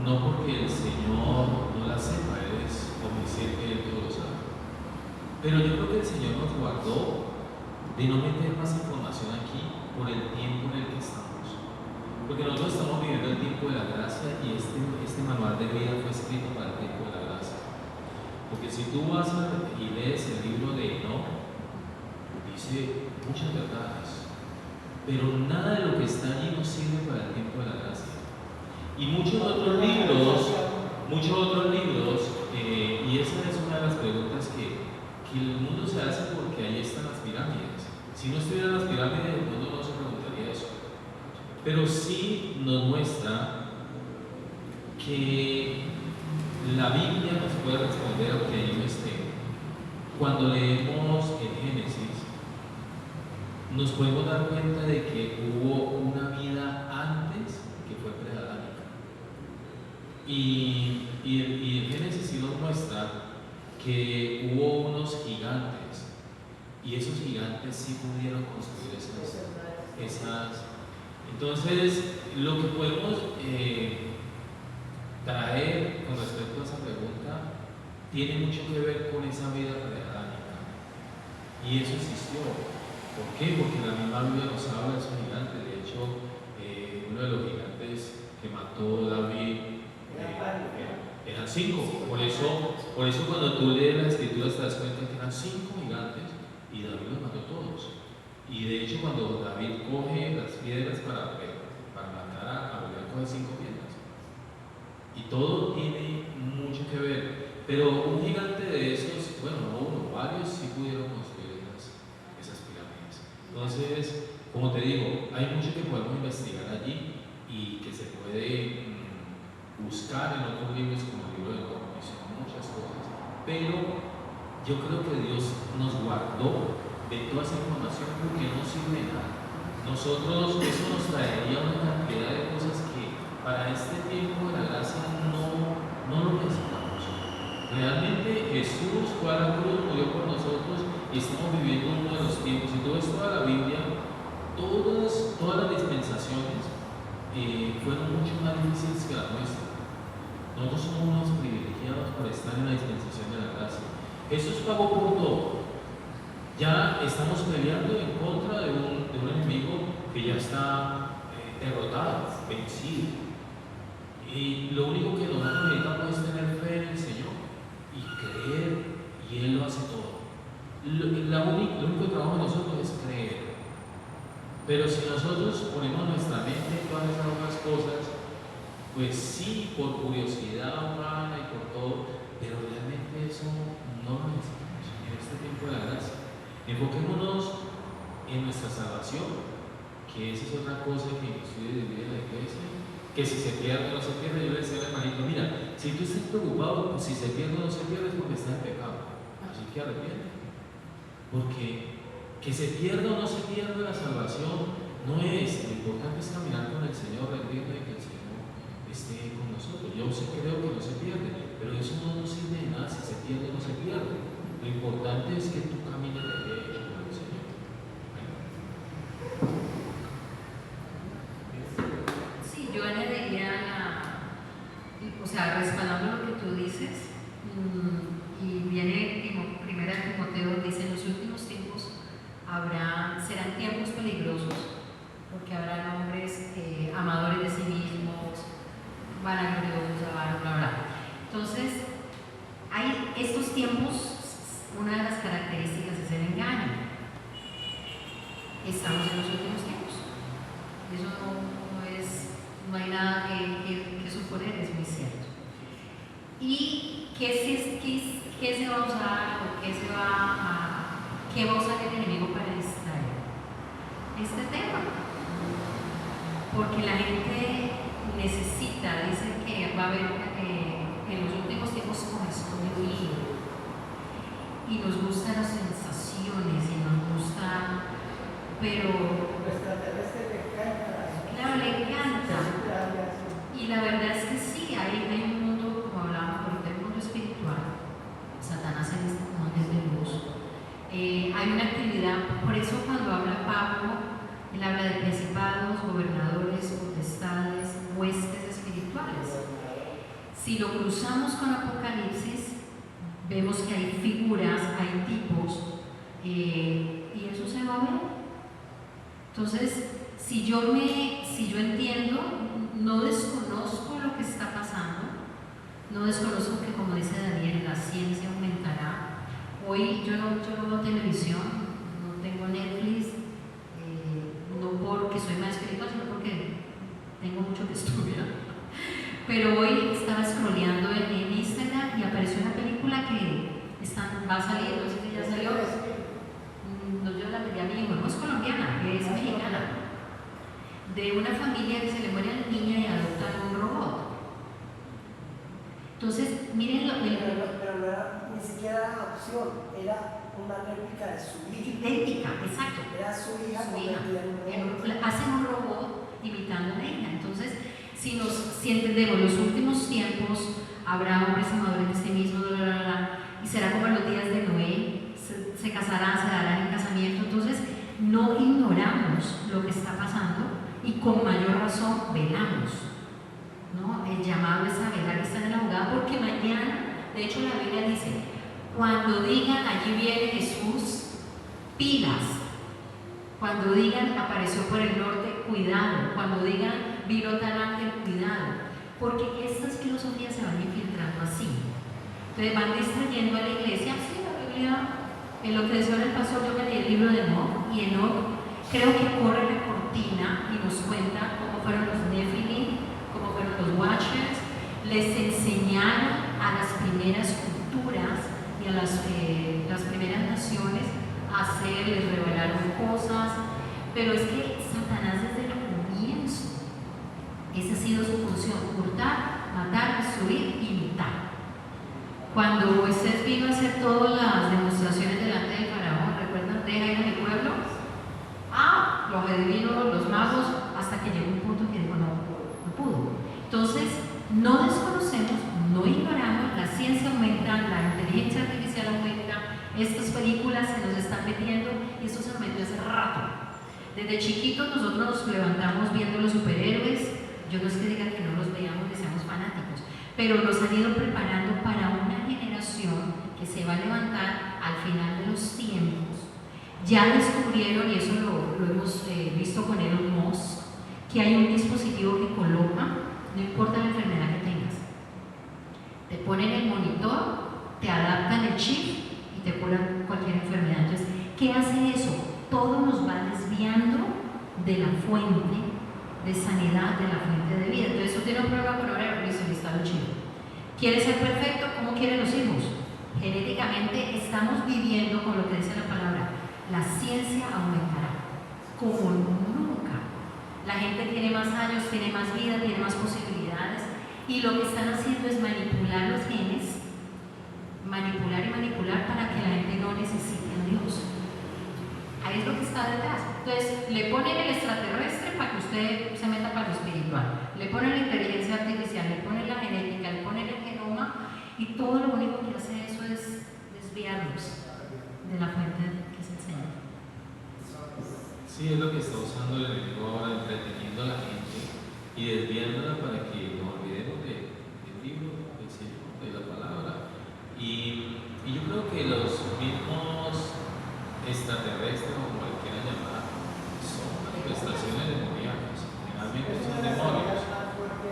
S1: no porque el Señor no las sepa, es omnisciente y Él todo lo sabe. Pero yo creo que el Señor nos guardó de no meter más información aquí por el tiempo en el que estamos. Porque nosotros estamos viviendo el tiempo de la gracia, y este manual de vida fue escrito para el tiempo de la gracia. Porque si tú vas y lees el libro de Enoch, dice muchas verdades, pero nada de lo que está allí nos sirve para el tiempo de la gracia. Y muchos otros libros, y esa es una de las preguntas que el mundo se hace porque ahí están las pirámides. Si no estuvieran las pirámides, el mundo no se preguntaría eso. Pero sí nos muestra que la Biblia nos puede responder aunque allí no esté. Cuando leemos en Génesis, nos podemos dar cuenta de que hubo una vida antes que fue preadámica. Y en Génesis sí nos muestra que hubo unos gigantes, y esos gigantes sí pudieron construir esas. Entonces, lo que podemos traer con respecto a esa pregunta tiene mucho que ver con esa vida preadámica, y eso existió. ¿Por qué? Porque la misma Biblia nos habla de esos gigantes. De hecho, uno de los gigantes que mató David eran 5. Por eso cuando tú lees las escrituras te das cuenta que eran 5 gigantes y David los mató todos. Y de hecho cuando David coge las piedras para matar a Goliat, coge 5 piedras. Y todo tiene mucho que ver. Pero un gigante de esos, bueno, no uno, varios sí pudieron construir esas pirámides. Entonces, como te digo, hay mucho que podemos investigar allí y que se puede buscar en otros libros como el libro de Mormón, son muchas cosas, pero yo creo que Dios nos guardó de toda esa información porque no sirve de nada. Nosotros, eso nos traería una cantidad de cosas que para este tiempo de la gracia no lo necesitamos. Realmente Jesús fue a la cruz, murió por nosotros y estamos viviendo uno de los tiempos. Y todo esto de la Biblia, todas las dispensaciones fueron mucho más difíciles que la nuestra. Nosotros somos unos privilegiados por estar en la dispensación de la gracia. Jesús pagó por todo. Ya estamos peleando en contra de un enemigo que ya está derrotado, vencido. Y lo único que nosotros necesitamos es tener fe en el Señor y creer, y Él lo hace todo. Lo único trabajo de nosotros es creer. Pero si nosotros ponemos nuestra mente en todas esas otras cosas, pues sí, por curiosidad humana y por todo, pero realmente eso no lo necesitamos en este tiempo de la gracia. Enfoquémonos en nuestra salvación, que esa es otra cosa que en estudio de vida de la iglesia, que si se pierde o no se pierde. Yo le decía al hermanito, mira, si tú estás preocupado, pues si se pierde o no se pierde es porque está en pecado, así que arrepiente, porque que se pierda o no se pierda la salvación no es, lo importante es caminar con el Señor, rendirle y que el Señor esté con nosotros. Yo creo que no se pierde, pero eso no nos sirve de nada si se pierde o no se pierde. Lo importante es que tú camines derecho con el Señor.
S4: Sí, yo añadiría respaldando lo que tú dices, y viene primera Timoteo, dice: en los últimos tiempos serán tiempos peligrosos, porque habrá hombres amadores de sí mismos, vanagloriosos, avaros, bla, bla. Entonces, hay estos tiempos, una de las características es el engaño. Estamos en los últimos tiempos. Eso no hay nada que suponer, es muy cierto. ¿Y qué se va a usar o qué va a usar el enemigo para distraer? Este tema. Porque la gente necesita, dice que va a haber en los últimos tiempos como estudio, y nos gustan las sensaciones y nos gusta, pero claro, le encanta. Y la verdad es que sí, hay un mundo, como hablábamos ahorita, el mundo espiritual. Satanás en este mundo es de luz. Hay una actividad, por eso cuando habla Pablo, él habla de principados, gobernadores, potestades, huestes espirituales. Si lo cruzamos con Apocalipsis, vemos que hay figuras, hay tipos, y eso se va a ver. Entonces, si yo entiendo, no desconozco lo que está pasando, no desconozco que, como dice Daniel, la ciencia aumentará. Hoy yo no veo televisión, no tengo Netflix, no porque soy más espiritual, sino porque tengo mucho que estudiar. Pero hoy estaba scrolleando en Instagram y apareció una película que va a salir, no sé si ya salió. No, yo la pedí a mi hijo, no es colombiana, es mexicana. De una familia que se le muere a la niña y adoptan un robot. Entonces, miren
S7: pero no era ni siquiera adopción, era una réplica de su hija.
S4: idéntica, exacto.
S7: Era su hija
S4: Su hija.
S7: convertida en un robot.
S4: Hacen un robot imitando a ella. Entonces, si entendemos los últimos tiempos, habrá hombres amadores de sí mismos, y será como en los días de Noé, se casarán, se darán en casamiento. Entonces, no ignoramos lo que está pasando y con mayor razón velamos, ¿no? El llamado es a velar y estar en la jugada, porque mañana, de hecho la Biblia dice, cuando digan allí viene Jesús, pilas. Cuando digan apareció por el norte, cuidado. Cuando digan vino tal ángel, cuidado. Porque estas filosofías se van infiltrando así. Entonces van distrayendo a la iglesia. Sí, la Biblia, en lo que decía el pastor, yo me leí el libro de Enoch, y Enoch creo que corre la cortina y nos cuenta cómo fueron los Nephilim, cómo fueron los Watchers. Les enseñaron a las primeras culturas y a las primeras naciones a hacer, les revelaron cosas, pero es que Satanás desde el comienzo, esa ha sido su función: hurtar, matar, destruir y imitar. Cuando Moisés vino a hacer todas las demostraciones delante del faraón, ¿recuerdan? Deja ir a mi pueblo. Los adivinos, los magos, hasta que llegó un punto que dijo no pudo. Entonces, no desconocemos, no ignoramos, la ciencia aumenta, la inteligencia artificial aumenta, estas películas se nos están metiendo y esto se nos metió hace rato. Desde chiquitos nosotros nos levantamos viendo los superhéroes. Yo no es que diga que no los veamos, que seamos fanáticos, pero nos han ido preparando para una generación que se va a levantar al final de los tiempos. Ya descubrieron, y eso lo hemos visto con Elon Musk, que hay un dispositivo que coloca, no importa la enfermedad que tengas, te ponen el monitor, te adaptan el chip y te curan cualquier enfermedad. Entonces, ¿qué hace eso? Todo nos va desviando de la fuente de sanidad, de la fuente de vida. Entonces, tú tienes un problema con horario, listo, listado chido. ¿Quieres ser perfecto? ¿Cómo quieren los hijos? Genéticamente estamos viviendo con lo que dice la palabra. La ciencia aumentará como nunca. La gente tiene más años, tiene más vida, tiene más posibilidades, y lo que están haciendo es manipular los genes, manipular para que la gente no necesite a Dios. Ahí es lo que está detrás. Entonces, le ponen el extraterrestre para que usted se meta para lo espiritual, le ponen la inteligencia artificial, le ponen la genética, le ponen el genoma, y todo lo único que hace eso es desviarnos de la fuente que es el Señor.
S1: Sí, es lo que está usando el enemigo ahora, entreteniendo a la gente y desviándola para que nos olvidemos del libro del Señor, de la palabra. Y yo creo que los mismos extraterrestres, o como le quieran llamar, son manifestaciones demoníacas. Generalmente son demonios.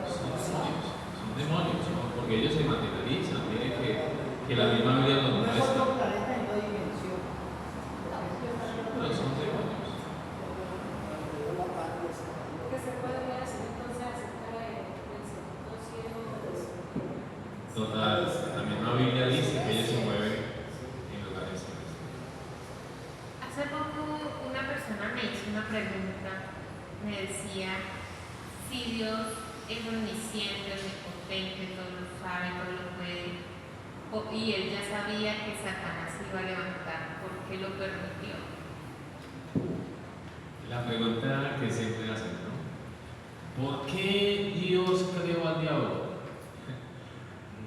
S1: Son demonios, ¿no? Porque ellos se materializan. Tiene que la misma Biblia nos muestra. Pero son demonios.
S6: ¿Qué se puede hacer entonces acerca del segundo cielo?
S1: Total, la misma Biblia dice que ellos se mueven en lugares celestes.
S5: Hace poco una persona me hizo una pregunta, me decía si Dios es omnisciente, omnipotente, todo lo sabe, todo lo puede, y él ya sabía que Satanás se iba a levantar, ¿por qué lo permitió?
S1: La pregunta que siempre hacen, ¿no? ¿Por qué Dios creó al diablo?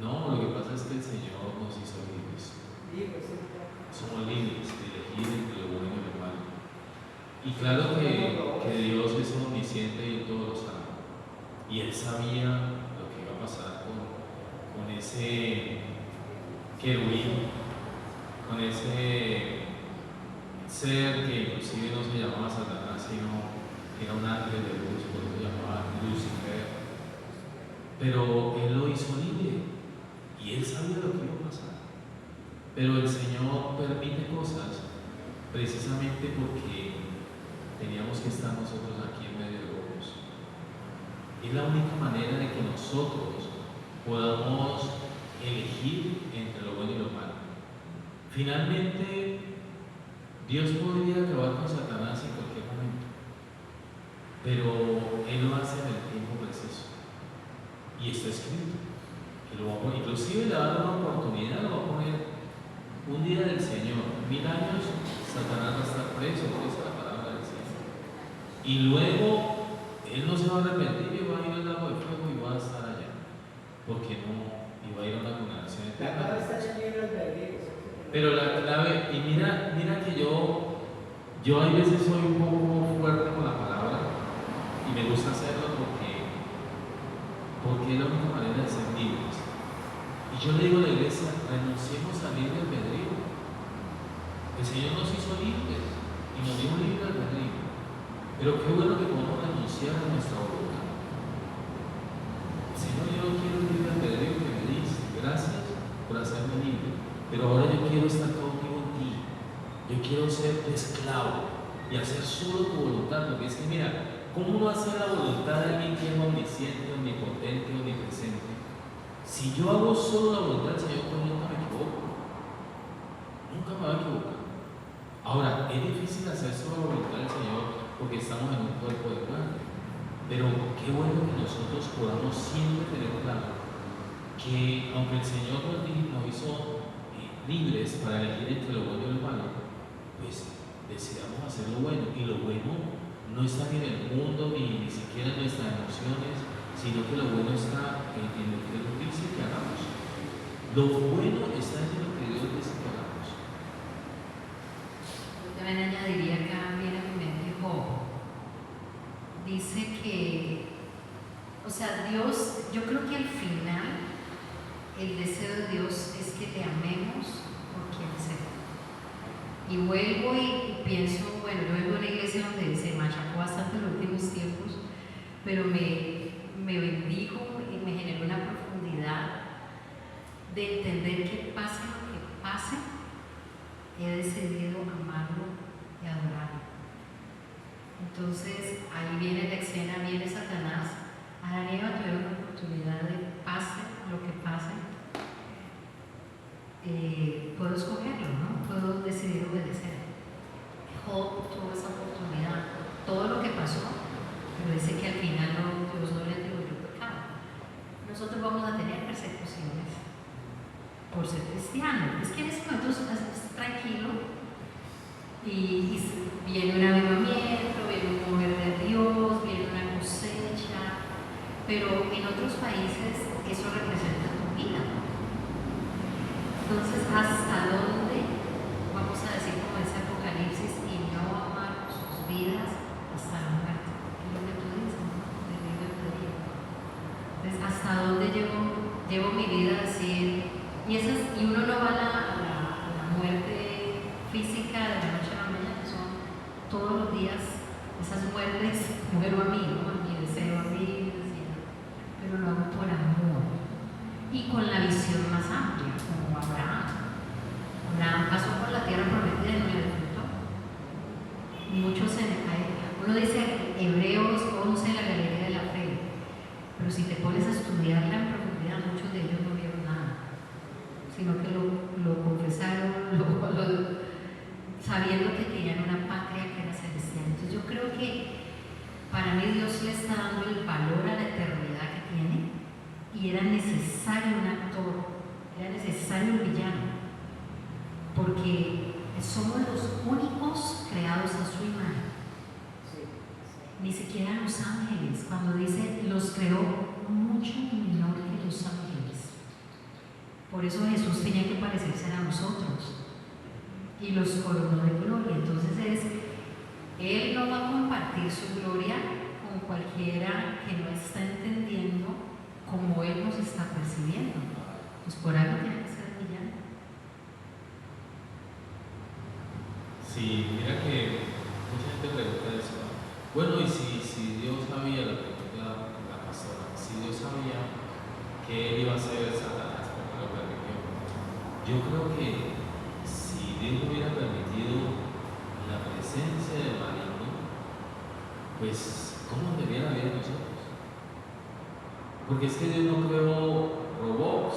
S1: No, lo que pasa es que el Señor nos hizo libres. Somos libres de elegir entre lo bueno y lo malo. Y claro que Dios es omnisciente y Él todo lo sabe. Y Él sabía lo que iba a pasar con ese querubín, con ese ser que inclusive no se llamaba Satanás, sino era un ángel de luz, por eso se llamaba Lucifer. Pero Él lo hizo libre y Él sabía lo que iba a pasar. Pero el Señor permite cosas precisamente porque teníamos que estar nosotros aquí en medio de lobos. Es la única manera de que nosotros podamos elegir entre lo bueno y lo malo. Finalmente, Dios podría acabar con Satanás en cualquier momento, pero Él lo hace en el tiempo preciso. Y está escrito que lo va a poner, inclusive le va a dar una oportunidad, lo va a poner un día del Señor, 1000 años, Satanás va a estar preso, porque esa es la palabra del Señor. Y luego Él no se va a arrepentir y va a ir al lago de fuego y va a estar allá, porque no, y va a ir a una condenación
S2: La
S1: eterna.
S2: clave está en el libro albedrío.
S1: Pero la clave, y mira que yo a veces soy un poco fuerte con la palabra y me gusta hacerlo porque es la única manera de ser libres. Y yo le digo a la iglesia, renunciemos al libre albedrío. El Señor nos hizo libres y nos dio un libre albedrío. Pero qué bueno que podamos renunciar a nuestra voluntad. Señor, yo no quiero el libre albedrío que me dice, gracias por hacerme libre. Pero ahora yo quiero estar contigo en ti. Yo quiero ser tu esclavo y hacer solo tu voluntad. Porque es que mira, ¿cómo no hacer la voluntad de alguien que es omnisciente, omnipotente, omnipresente? Si yo hago solo la voluntad del Señor, pues nunca me equivoco. Nunca me voy a equivocar. Ahora, es difícil hacer solo la voluntad del Señor porque estamos en un cuerpo de carne. Pero qué bueno que nosotros podamos siempre tener claro que aunque el Señor nos hizo libres para elegir entre lo bueno y lo malo, pues decidamos hacer lo bueno. Y lo bueno no está ni en el mundo, ni siquiera en nuestras emociones, sino que lo bueno está en lo que Dios dice que hagamos. Lo bueno está en lo que Dios dice que hagamos.
S4: Yo también añadiría acá, viene a mi mente Job. Dice que, o sea, Dios, yo creo que al final el deseo de Dios es que le amemos por quien sea. Y vuelvo y pienso, bueno, yo vengo a una iglesia donde se machacó bastante en los últimos tiempos, pero me bendijo y me generó una profundidad de entender que pase lo que pase, he decidido amarlo y adorarlo. Entonces ahí viene la escena, viene Satanás. Adán y Eva tuvieron la oportunidad de pase lo que pase. Puedo escogerlo, ¿no? Puedo decidir obedecer. Job tuvo esa oportunidad, todo lo que pasó, pero dice que al final Dios no le atribuyó pecado. Nosotros vamos a tener persecuciones por ser cristianos. Es que en ese momento estás tranquilo y viene un avivamiento, viene un mover de Dios, viene una cosecha, pero en otros países eso representa tu vida. Entonces, ¿hasta dónde vamos a decir como ese Apocalipsis y no amar sus vidas hasta la muerte? Es lo que tú dices, ¿no? Del libre albedrío. Entonces, ¿hasta dónde llevo mi vida a decir? Y uno no va a la muerte física de la noche a la mañana, son todos los días esas muertes, muero a mí, ¿no? A mi deseo, a mí, pero lo hago por amor y con la visión más amplia, como Abraham. Abraham pasó por la tierra prometida y no le disfrutó. Uno dice Hebreos 11, la galería de la fe, pero si te pones a estudiarla en profundidad, muchos de ellos no vieron nada, sino que lo confesaron, sabiendo que tenían una patria que era celestial. Entonces yo creo que para mí Dios le está dando el valor a la eternidad que tiene y era necesario un actor, era necesario un villano, porque somos los únicos creados a su imagen. Ni siquiera los ángeles, cuando dice los creó mucho menor que los ángeles. Por eso Jesús tenía que parecerse a nosotros y los coronó de gloria. Entonces Él no va a compartir su gloria con cualquiera que no está entendiendo como Él nos está percibiendo. Pues por algo tiene que ser villano.
S1: Sí, mira que mucha gente pregunta eso. Bueno, y si Dios sabía, la pregunta la pastora, si Dios sabía que Él iba a ser Satanás, ¿por qué lo permitió? Yo creo que si Dios hubiera permitido pues, ¿cómo debería la vida de nosotros? Porque es que Dios no creó robots.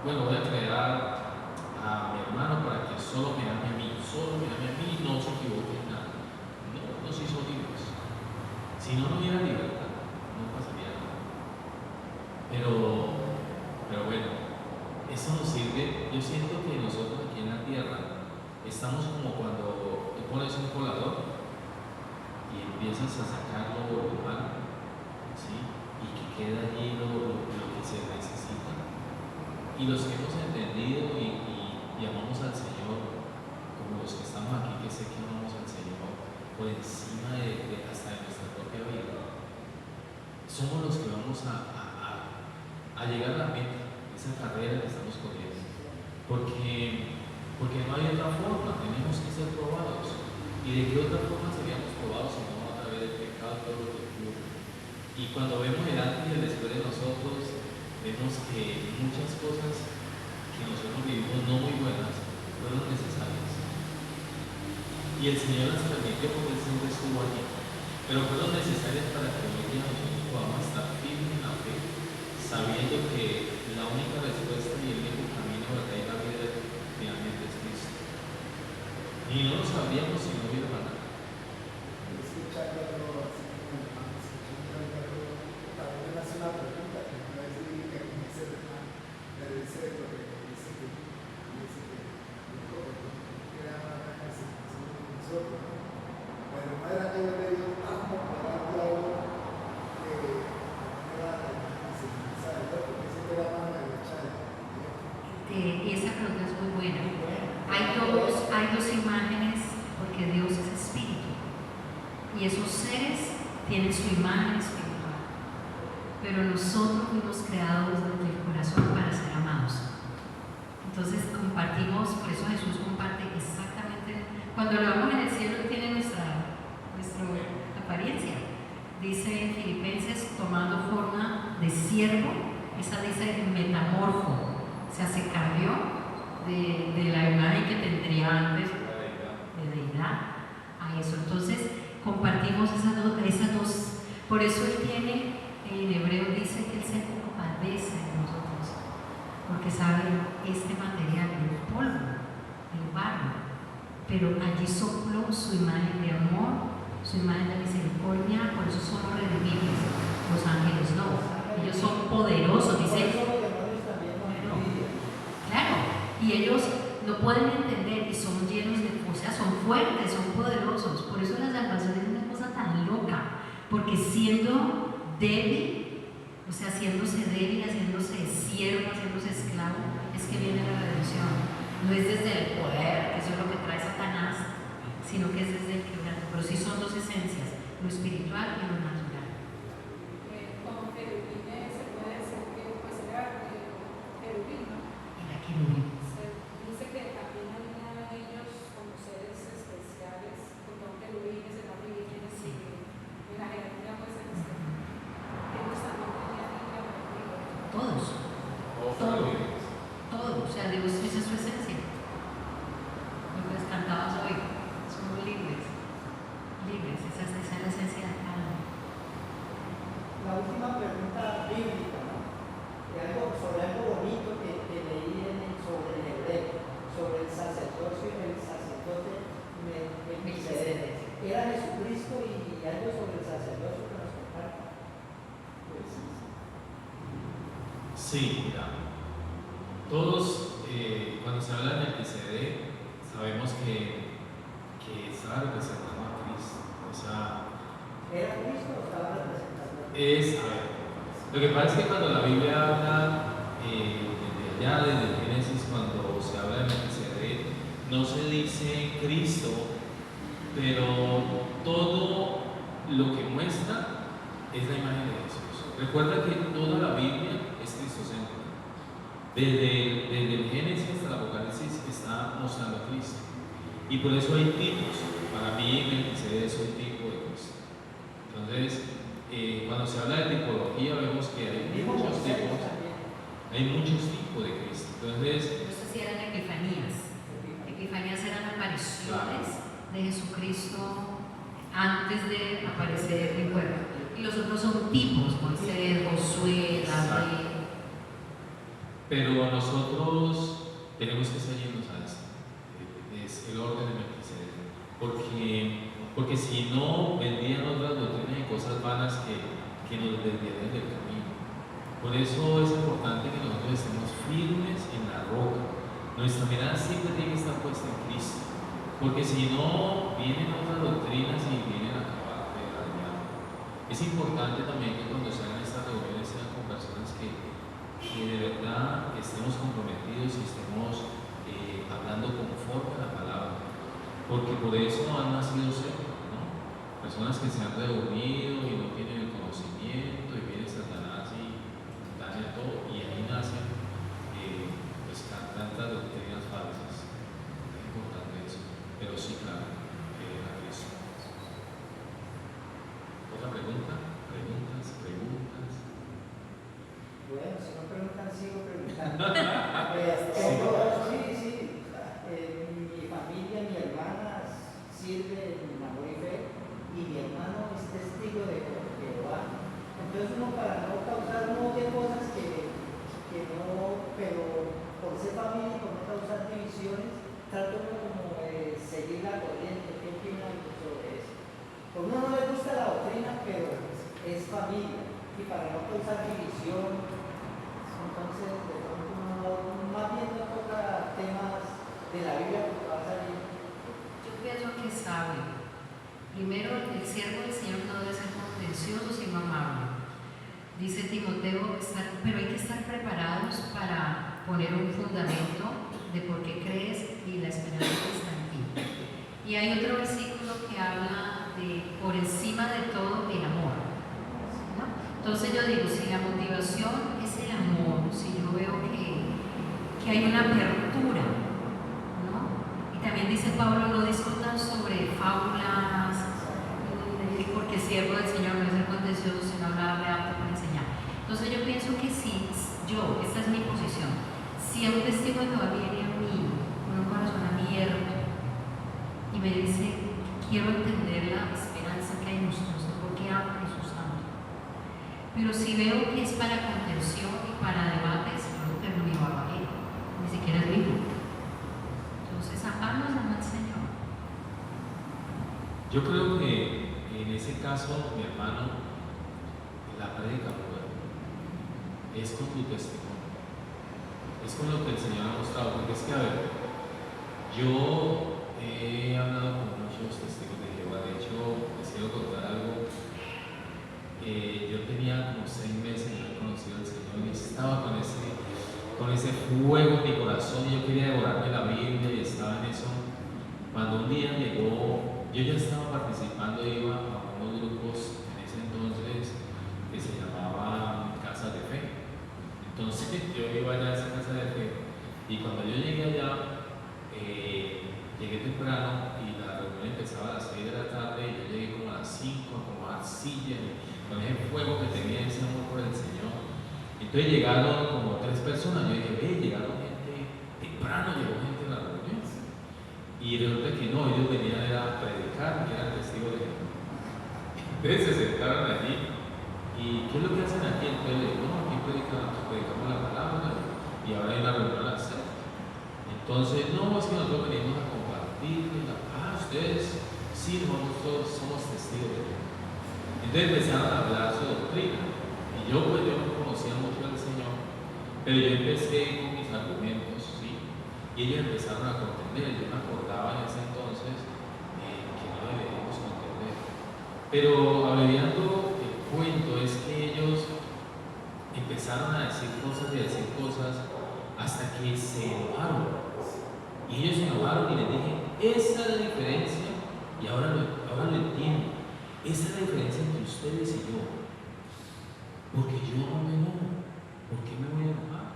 S1: Bueno, voy a crear a mi hermano para que solo me ame a mí, y no se equivoque en nada. No nos hizo libres. Si no hubiera libertad, no pasaría nada. Pero bueno, eso nos sirve. Yo siento que nosotros aquí en la tierra estamos como cuando te pones un colador y empiezas a sacar lo malo, ¿sí? Y que queda allí lo que se necesita. Y los que hemos entendido y amamos al Señor, como los que estamos aquí, que sé que amamos al Señor por encima hasta de nuestra propia vida, somos los que vamos a llegar a la meta, esa carrera que estamos corriendo. Porque no hay otra forma, tenemos que ser probados. ¿Y de qué otra forma seríamos probados si no a través del pecado, todo lo que ocurre? Y cuando vemos el antes y el después de nosotros, vemos que muchas cosas que nosotros vivimos no muy buenas fueron necesarias. Y el Señor las permitió porque Él siempre estuvo allí. Pero fueron necesarias para que hoy día nosotros podamos estar firmes en la fe, sabiendo que la única respuesta y el único camino de la vida finalmente es Cristo. Y no lo sabríamos si no hubiera nada.
S3: También hace una pregunta que no es bíblica, que dice hermano, le dice lo que dice que era una resignación de nosotros. Pero no era que yo le dio tanto para el diablo que no era la enseñanza de Dios, porque dice que era más la echada.
S4: Esa pregunta es muy buena. Hay dos imágenes, porque Dios es espíritu y esos seres tienen su imagen espiritual, pero nosotros fuimos creados desde el corazón para ser amados. Entonces compartimos, por eso Jesús comparte exactamente, cuando lo vemos en el cielo tiene nuestra apariencia. Dice en Filipenses, tomando forma de siervo, esa dice metamorfo, o sea, se cambió de la imagen que tendría antes de deidad a eso. Entonces compartimos esas dos, por eso Él tiene, en hebreo dice que Él se compadece de nosotros, porque sabe este material, el polvo, el barro, pero allí sopló su imagen de amor, su imagen de misericordia, por eso son los redimibles. Los ángeles no, ellos son poderosos, dice. Claro, y ellos no pueden entender y son llenos de, o sea, son fuertes, son poderosos. Por eso la salvación es una cosa tan loca, porque siendo débil, o sea, haciéndose débil, haciéndose siervo, haciéndose esclavo, es que viene la redención. No es desde el poder, que eso es lo que trae Satanás, sino que es desde el quebranto. Pero sí son dos esencias, lo espiritual y lo natural.
S6: Como querubines se puede decir que pues era querubín, ¿no?
S4: Era querubín.
S6: Se dice que también había ellos como seres especiales, como querubines, serafines, y en la jerarquía pues ellos también tenían jerarquía.
S4: Todos. Todo, o sea, Dios, esa es su esencia. Lo que les cantabas hoy, somos libres, esa es la esencia de cada uno.
S2: La última pregunta bíblica, ¿no? Sobre algo bonito que leí sobre el hebreo, sobre el sacerdocio y el sacerdote Melquisedec. Era Jesucristo y algo sobre el sacerdocio que nos comparte.
S1: Sí, mira. Todos, cuando se habla de Melquisedec, sabemos que está representando a Cristo. O sea,
S2: ¿Era Cristo o estaba representando?
S1: a ver, lo que pasa es que cuando la Biblia habla, desde el Génesis, cuando se habla de Melquisedec, no se dice Cristo, pero todo lo que muestra es la imagen de Jesús. Recuerda que toda la Biblia es cristocéntrica. Desde el Génesis hasta el Apocalipsis está mostrando a Cristo. Y por eso hay tipos. Para mí, Melquisedec es un tipo de Cristo. Entonces, cuando se habla de tipología, vemos que hay muchos tipos. Hay muchos tipos de Cristo. Entonces,
S4: No sé si eran epifanías. Epifanías eran apariciones de Jesucristo antes de aparecer en cuerpo. Y los otros son tipos, Moisés, Josué, David.
S1: Pero nosotros tenemos que seguirnos a eso. Es el orden de Melquisedec. Porque si no, vendrían otras doctrinas y cosas vanas que nos desviarían del camino. Por eso es importante que nosotros estemos firmes en la roca. Nuestra mirada siempre tiene que estar puesta en Cristo. Porque si no, vienen otras doctrinas y vienen a acabar de dañar. Es importante también que cuando se hagan estas reuniones sean con personas que de verdad estemos comprometidos y estemos hablando conforme a la palabra. Porque por eso han nacido sectas, ¿no? Personas que se han reunido y no tienen el conocimiento y viene Satanás y daña todo y ahí nacen pues tantas doctrinas falsas. Es importante eso. Pero sí, claro, a Cristo. ¿Otra pregunta? ¿Preguntas?
S2: Bueno, si no preguntan, sigo preguntando. Sí. Mi familia, mi hermana sirve en amor y fe y mi hermano es testigo de Jehová. Entonces uno para no causar muchas cosas que no, pero por ser familia y por no causar divisiones, trato como de seguir la corriente. ¿Qué opinan sobre eso? Por uno no le gusta la doctrina, pero es familia y para no causar división. Entonces, de pronto uno más bien no toca temas de la Biblia que va a salir.
S4: Yo pienso que sabe. Primero, el siervo del Señor no debe ser contencioso, sino amable. Dice Timoteo, pero hay que estar preparados para poner un fundamento de por qué crees y la esperanza que está en ti. Y hay otro versículo que habla de por encima de todo el amor, ¿no? Entonces yo digo, si la motivación es el amor, si yo veo que hay una apertura, ¿no? Y también dice Pablo, no discutan sobre fábulas, porque el siervo del Señor no es el contencioso, sino hablarle apto para enseñar. Entonces yo pienso que si yo, esta es mi posición, si un testigo de Jehová viene a mí con un corazón abierto y me dice, quiero entender la esperanza que hay en nosotros, ¿por qué amo a Jesús tanto? Pero si veo que es para contención y para debates, yo no me va a ir, ni siquiera es bíblico. Entonces, amamos al Señor.
S1: Yo creo que en ese caso, mi hermano, la prédica es con tu testimonio, es con lo que el Señor ha mostrado, porque es que, a ver, yo he hablado con muchos testigos de Jehová. De hecho, les quiero contar algo. Yo tenía como 6 meses de haber conocido al Señor y estaba con ese fuego en mi corazón y yo quería devorarme la Biblia y estaba en eso. Cuando un día llegó, yo ya estaba participando, iba a unos grupos en ese entonces que se llamaban Casas de Fe. Entonces yo iba allá a esa Casa de Fe y cuando yo llegué allá, llegué temprano y la reunión empezaba a las 6 de la tarde y yo llegué como a las 5 a acomodar sillas con ese fuego que tenía, ese amor por el Señor. Entonces llegaron como 3 personas, yo dije, llegaron gente, temprano llegó gente a la reunión. Y resulta que no, ellos venían a predicar, que eran testigos de Jehová. Entonces se sentaron allí y ¿qué es lo que hacen aquí? Entonces le digo, no, aquí predicamos la palabra y ahora hay una reunión a las 6. Entonces, no, es que nosotros venimos a compartir, ustedes sí, nosotros somos testigos de Jehová. Entonces empezaron a hablar su doctrina y yo no conocía mucho al Señor, pero yo empecé con mis argumentos, ¿sí? Y ellos empezaron a contender. Yo me acordaba en ese entonces que no deberíamos contender, pero abreviando el cuento es que ellos empezaron a decir cosas hasta que se enojaron. Y ellos se enojaron y les dije, esa es la diferencia, y ahora lo entiendo, esa es la diferencia entre ustedes y yo. Porque yo no me enojo. ¿Por qué me voy a enojar?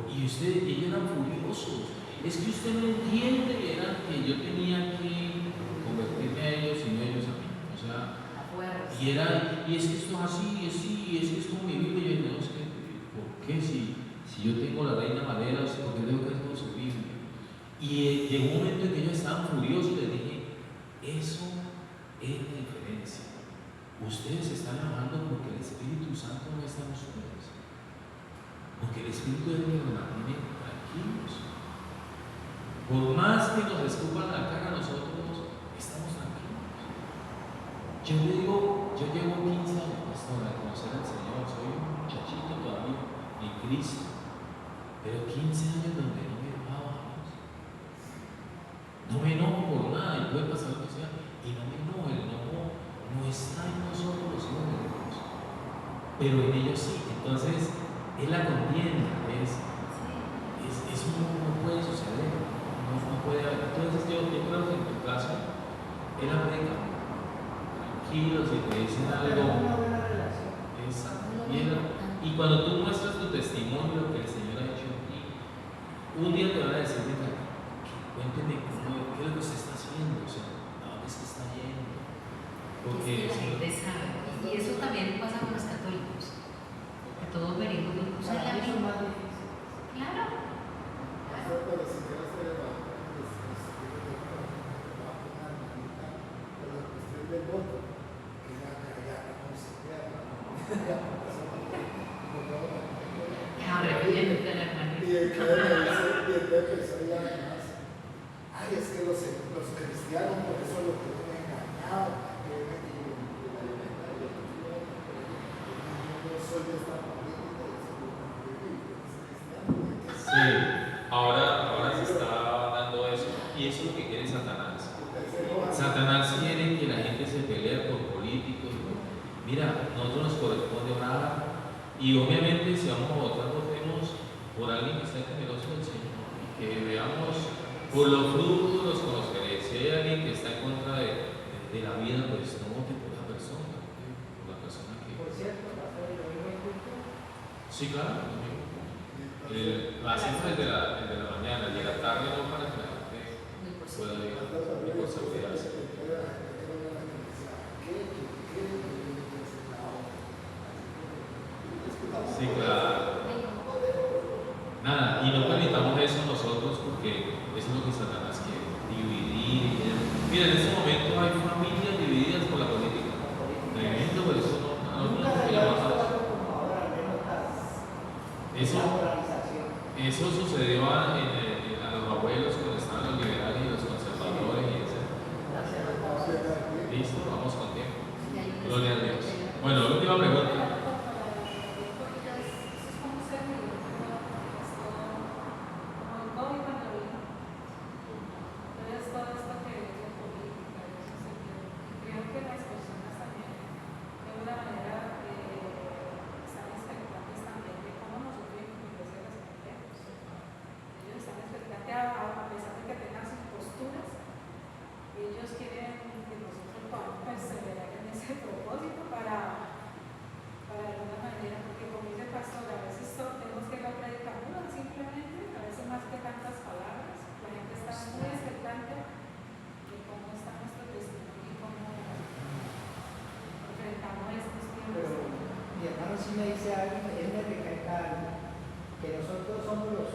S1: Y ellos eran furiosos. Es que usted no entiende que yo tenía que convertirme a ellos y no ellos a mí. O sea, y es que esto es así, es que es como mi Biblia. Y yo no sé, ¿por qué? Si yo tengo la Reina Valera, ¿por qué tengo que hacer con su Biblia? Y llegó un momento en que ellos estaban furiosos y les dije, eso Es la diferencia. Ustedes están trabajando porque el Espíritu Santo no está en ustedes. Porque el Espíritu de Dios nos mantiene tranquilos. Por más que nos escupan la cara, nosotros estamos tranquilos. Yo digo, yo llevo 15 años, pastor, a conocer al Señor. Soy un muchachito todavía en Cristo. Pero 15 años donde no me enojaba a Dios. No me enojo por nada y puede pasar lo que sea. Y no me enojo, el enojo no está en nosotros los hijos de Dios. Pero en ellos sí. Entonces, es la contienda, eso no puede suceder. No puede haber. Entonces, yo creo que en tu caso, él aplica. Tranquilo, si te dicen
S2: Pero
S1: algo.
S2: una buena relación.
S1: Exacto. Y cuando tú muestras tu testimonio, lo que el Señor ha hecho en ti, un día te van a decir, venga, cuénteme qué es lo que usted está haciendo, o sea, a dónde se está yendo. Porque
S4: Es que la gente sabe. Y eso también pasa con los católicos. Que todos venimos de un
S2: Para mí son más difíciles.
S4: Claro.
S3: Pero si quieres ser evangélico, va a una hermanita por la cuestión del voto, que ya no se queda,
S4: Ahora viene de la hermana.
S3: y el que le dice, y el que empezó ya además, ay, es que los cristianos por eso lo tienen engañado, que me digo, yo soy de esta política, yo soy cristiano.
S1: sí, ahora se está dando eso. Y eso es lo que quiere Satanás. Satanás quiere que la gente se pelee por políticos. Mira, nosotros nos corresponde orar. Y obviamente, si vamos a votar, votemos por alguien que esté temeroso del Señor. Y que veamos por los frutos, los conoceréis. Si hay alguien que está en contra de la vida, pues no vote por la persona. Por la persona que.
S2: Por cierto, pastor, el domingo hay culto.
S1: Sí, claro. Hacemos el de la mañana, y de la tarde no, para que la gente pueda ir por seguridad. Sí, claro. Nada, y no permitamos eso nosotros porque eso es lo que Satanás quiere, dividir. Mira, en este momento hay familias divididas por la política. Tremendo, pero eso no
S2: Nunca
S1: se
S2: se
S1: llama
S2: había visto
S1: eso.
S2: algo como ahora, al menos
S1: Eso,
S2: la polarización.
S1: eso sucedió a los abuelos cuando estaban los liberales y los conservadores y etc. Listo, vamos con tiempo. Gloria a Dios. Bueno, la última pregunta.
S6: A pesar de que tengan sus posturas, ellos quieren que nosotros perseverar en ese propósito para de alguna manera, porque como dice el pastor, a veces tenemos que ir a predicar simplemente, a veces más que tantas palabras, la gente está muy expectante de cómo está nuestro testimonio y cómo enfrentamos estos tiempos.
S2: Pero mi hermano sí me dice algo, él me recalca algo, que nosotros somos los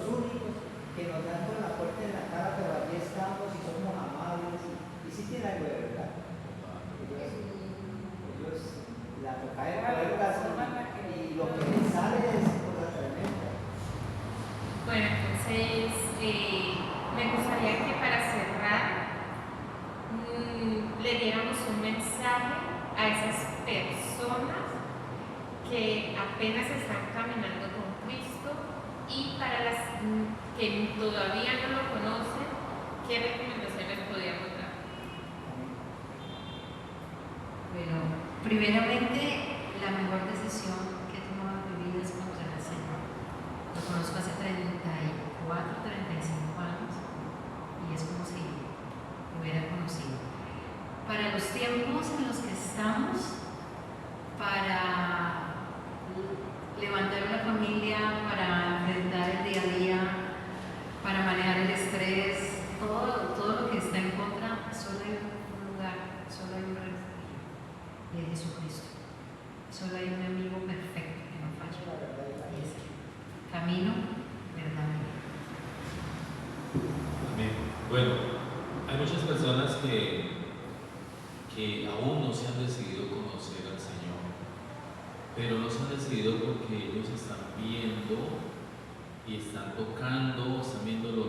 S2: únicos que nos dan con la puerta en la cara, pero allí estamos y somos amables y sí tiene algo de verdad. Ellos la toca de puertas y lo que les sale es cosa tremenda.
S5: Bueno, entonces me gustaría que para cerrar le diéramos un mensaje a esas personas que apenas están caminando con Cristo y para las que todavía no lo conocen, ¿qué recomendaciones podríamos dar?
S4: Bueno, primeramente, la mejor decisión que he tomado en mi vida es conocer al Señor. Lo conozco hace 34, 35 años y es como si lo hubiera conocido. Para los tiempos en los que estamos, para levantar una familia, para enfrentar el día a día, para manejar el estrés, todo lo que está en contra, solo hay un lugar, solo hay un refugio, y es Jesucristo. Solo hay un amigo perfecto que no falla, y es Él. Camino, verdad, vida.
S1: Amén. Bueno, hay muchas personas que que aún no se han decidido conocer al Señor, pero no se han decidido porque ellos están viendo y están tocando, están viendo lo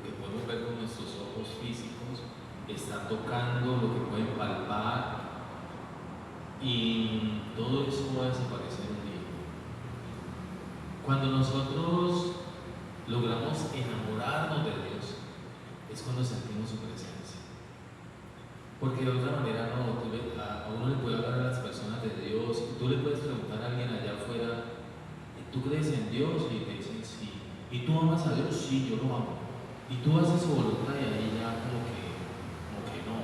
S1: que podemos ver con nuestros ojos físicos, están tocando lo que pueden palpar, y todo eso va a desaparecer un día. Cuando nosotros logramos enamorarnos de Dios, es cuando sentimos su presencia. Porque de otra manera no, a uno le puede hablar a las personas de Dios, y tú le puedes preguntar a alguien allá afuera, ¿tú crees en Dios? Y te dicen sí. ¿Y tú amas a Dios? Sí, yo lo amo. ¿Y tú haces su voluntad? Y ahí ya como que no,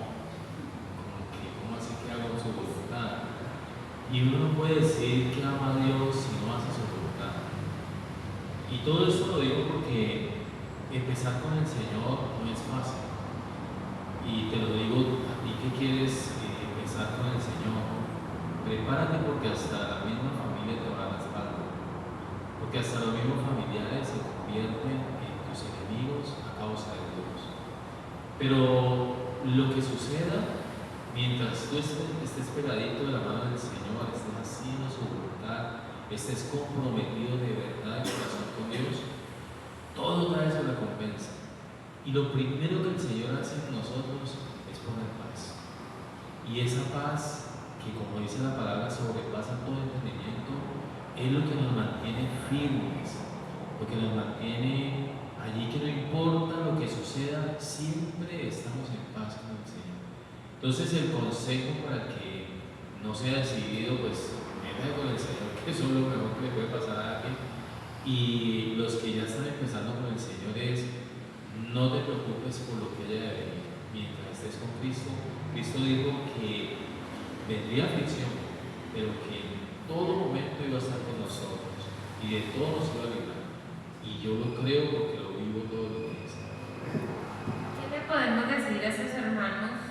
S1: ¿cómo así que hago su voluntad? Y uno no puede decir que ama a Dios si no hace su voluntad. Y todo esto lo digo porque empezar con el Señor no es fácil. Y te lo digo a ti que quieres empezar con el Señor. Prepárate, porque hasta la misma familia te va a dar la espalda. Porque hasta los mismos familiares se convierten en tus enemigos a causa de Dios. Pero lo que suceda, mientras tú estés pegadito de la mano del Señor, estés haciendo su voluntad, estés comprometido de verdad de corazón con Dios, todo trae su recompensa. Y lo primero que el Señor hace en nosotros es poner paz. Y esa paz, que como dice la palabra, sobrepasa todo entendimiento, es lo que nos mantiene firmes, lo que nos mantiene allí, que no importa lo que suceda, siempre estamos en paz con el Señor. Entonces el consejo para que no sea decidido, pues métase con el Señor, que eso es lo mejor que le puede pasar a alguien. Y los que ya están empezando con el Señor es, no te preocupes por lo que haya de venir. Mientras estés con Cristo, Cristo dijo que vendría aflicción, pero que en todo momento iba a estar con nosotros y de todo nos iba a librar. Y yo lo creo porque lo vivo todos los días.
S5: ¿Qué le podemos decir a esos hermanos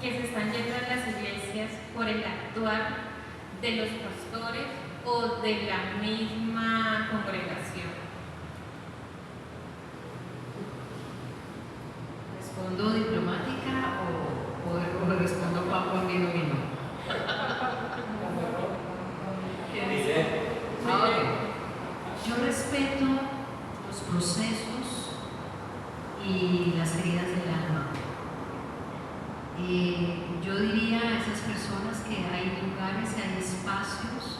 S5: que se están yendo a las iglesias por el actuar de los pastores o de la misma congregación?
S4: ¿Respondo diplomática o respondo Juan vino? ¿Qué dice? Yo respeto los procesos y las heridas del alma. Yo diría a esas personas que hay lugares, hay espacios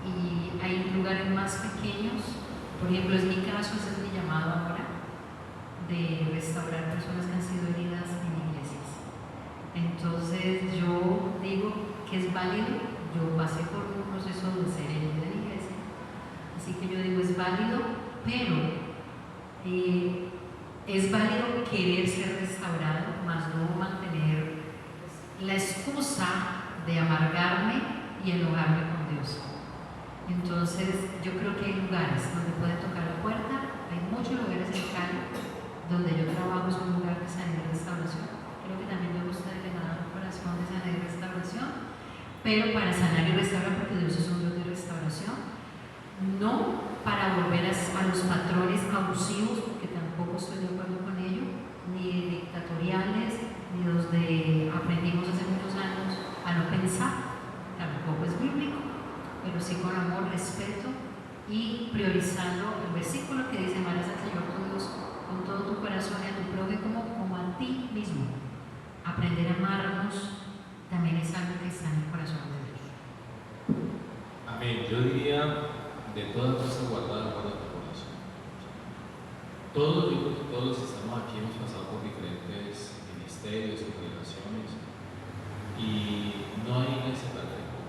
S4: y hay lugares más pequeños. Por ejemplo, en mi caso, ese es mi llamado ahora, de restaurar personas que han sido heridas en iglesias. Entonces yo digo que es válido, yo pasé por un proceso de ser herida en iglesia, así que yo digo es válido, pero es válido querer ser restaurado, más no mantener la excusa de amargarme y enojarme con Dios. Entonces yo creo que hay lugares donde pueden tocar la puerta, hay muchos lugares en Cali donde yo trabajo, es un lugar de sanidad y restauración. Creo que también me gusta el corazón de sanidad y restauración, pero para sanar y restaurar, porque Dios es un Dios de restauración, no para volver a los patrones abusivos, porque tampoco estoy de acuerdo con ello, ni dictatoriales, ni los de aprendimos hace muchos años a no pensar, tampoco es bíblico, pero sí con amor, respeto y priorizando el versículo que dice: amarás al Señor tu Dios con todo tu corazón y a tu prójimo como a ti mismo. Aprender a amarnos también es algo que está en el corazón de Dios.
S1: Amén. Yo diría, de toda cosa guardada, guarda tu corazón. Todos los que estamos aquí hemos pasado por diferentes ministerios, congregaciones, y no hay iglesia perfecta.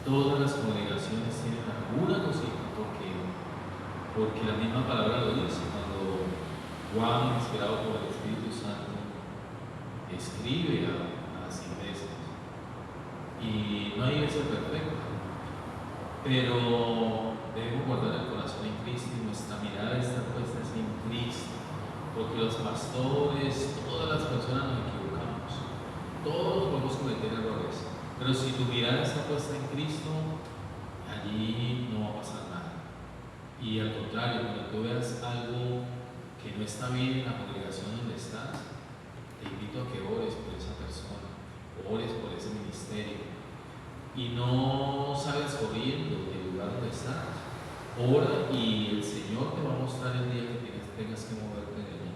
S1: Todas las congregaciones tienen alguna cosita, porque la misma palabra lo dice. Cuando Juan, inspirado por el Espíritu Santo, escribe a las iglesias, y no hay iglesia perfecta, pero debemos guardar el corazón en Cristo y nuestra mirada está puesta en Cristo, porque los pastores, todas las personas nos equivocamos, todos podemos cometer errores, pero si tu mirada está puesta en Cristo, allí no va a pasar nada. Y al contrario, cuando tú veas algo que no está bien en la congregación donde estás, te invito a que ores por esa persona, ores por ese ministerio y no sabes corriendo del lugar donde estás, ora y el Señor te va a mostrar el día que tengas que moverte de allí.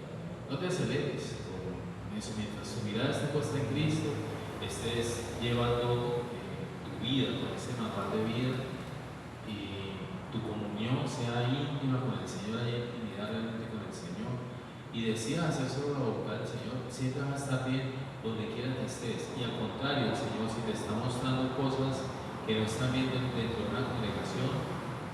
S1: No te aceleres con eso, mientras tu mirada esté puesta en Cristo, estés llevando tu vida con ese mapa de vida y tu comunión sea íntima con el Señor, haya intimidad realmente con el Señor y decidas hacer sobre la voluntad del Señor, siempre vas a estar bien donde quiera que estés. Y al contrario, el Señor, si te está mostrando cosas que no están bien dentro de una congregación,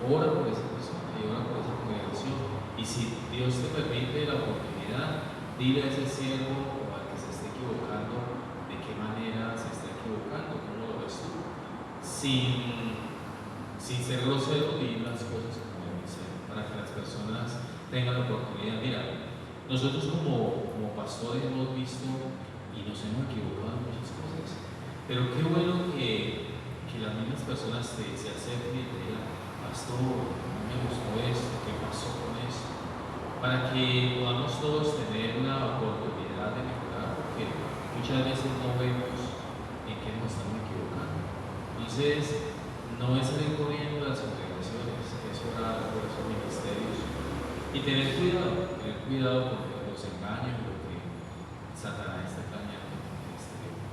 S1: ora por esa persona y ora por esa congregación. Y si Dios te permite la oportunidad, dile a ese siervo o al que se esté equivocando de qué manera se está equivocando, cómo lo ves tú, sin ser grosero, y las cosas como deben ser, para que las personas tengan la oportunidad. Mira, nosotros como pastores hemos visto y nos hemos equivocado en muchas cosas, pero qué bueno que las mismas personas se acerquen y te digan: pastor, no me gustó esto, ¿qué pasó con esto? Para que podamos todos tener la oportunidad de mejorar, porque muchas veces no vemos en qué nos estamos equivocando. Entonces, no es salir corriendo a las congregaciones, es orar por esos ministerios y tener cuidado porque los engaños, porque Satanás está engañando en este tiempo.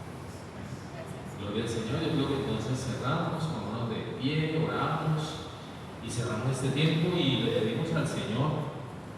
S1: Gloria al Señor. Yo creo que entonces cerramos, pongámonos de pie, oramos y cerramos este tiempo y le pedimos al Señor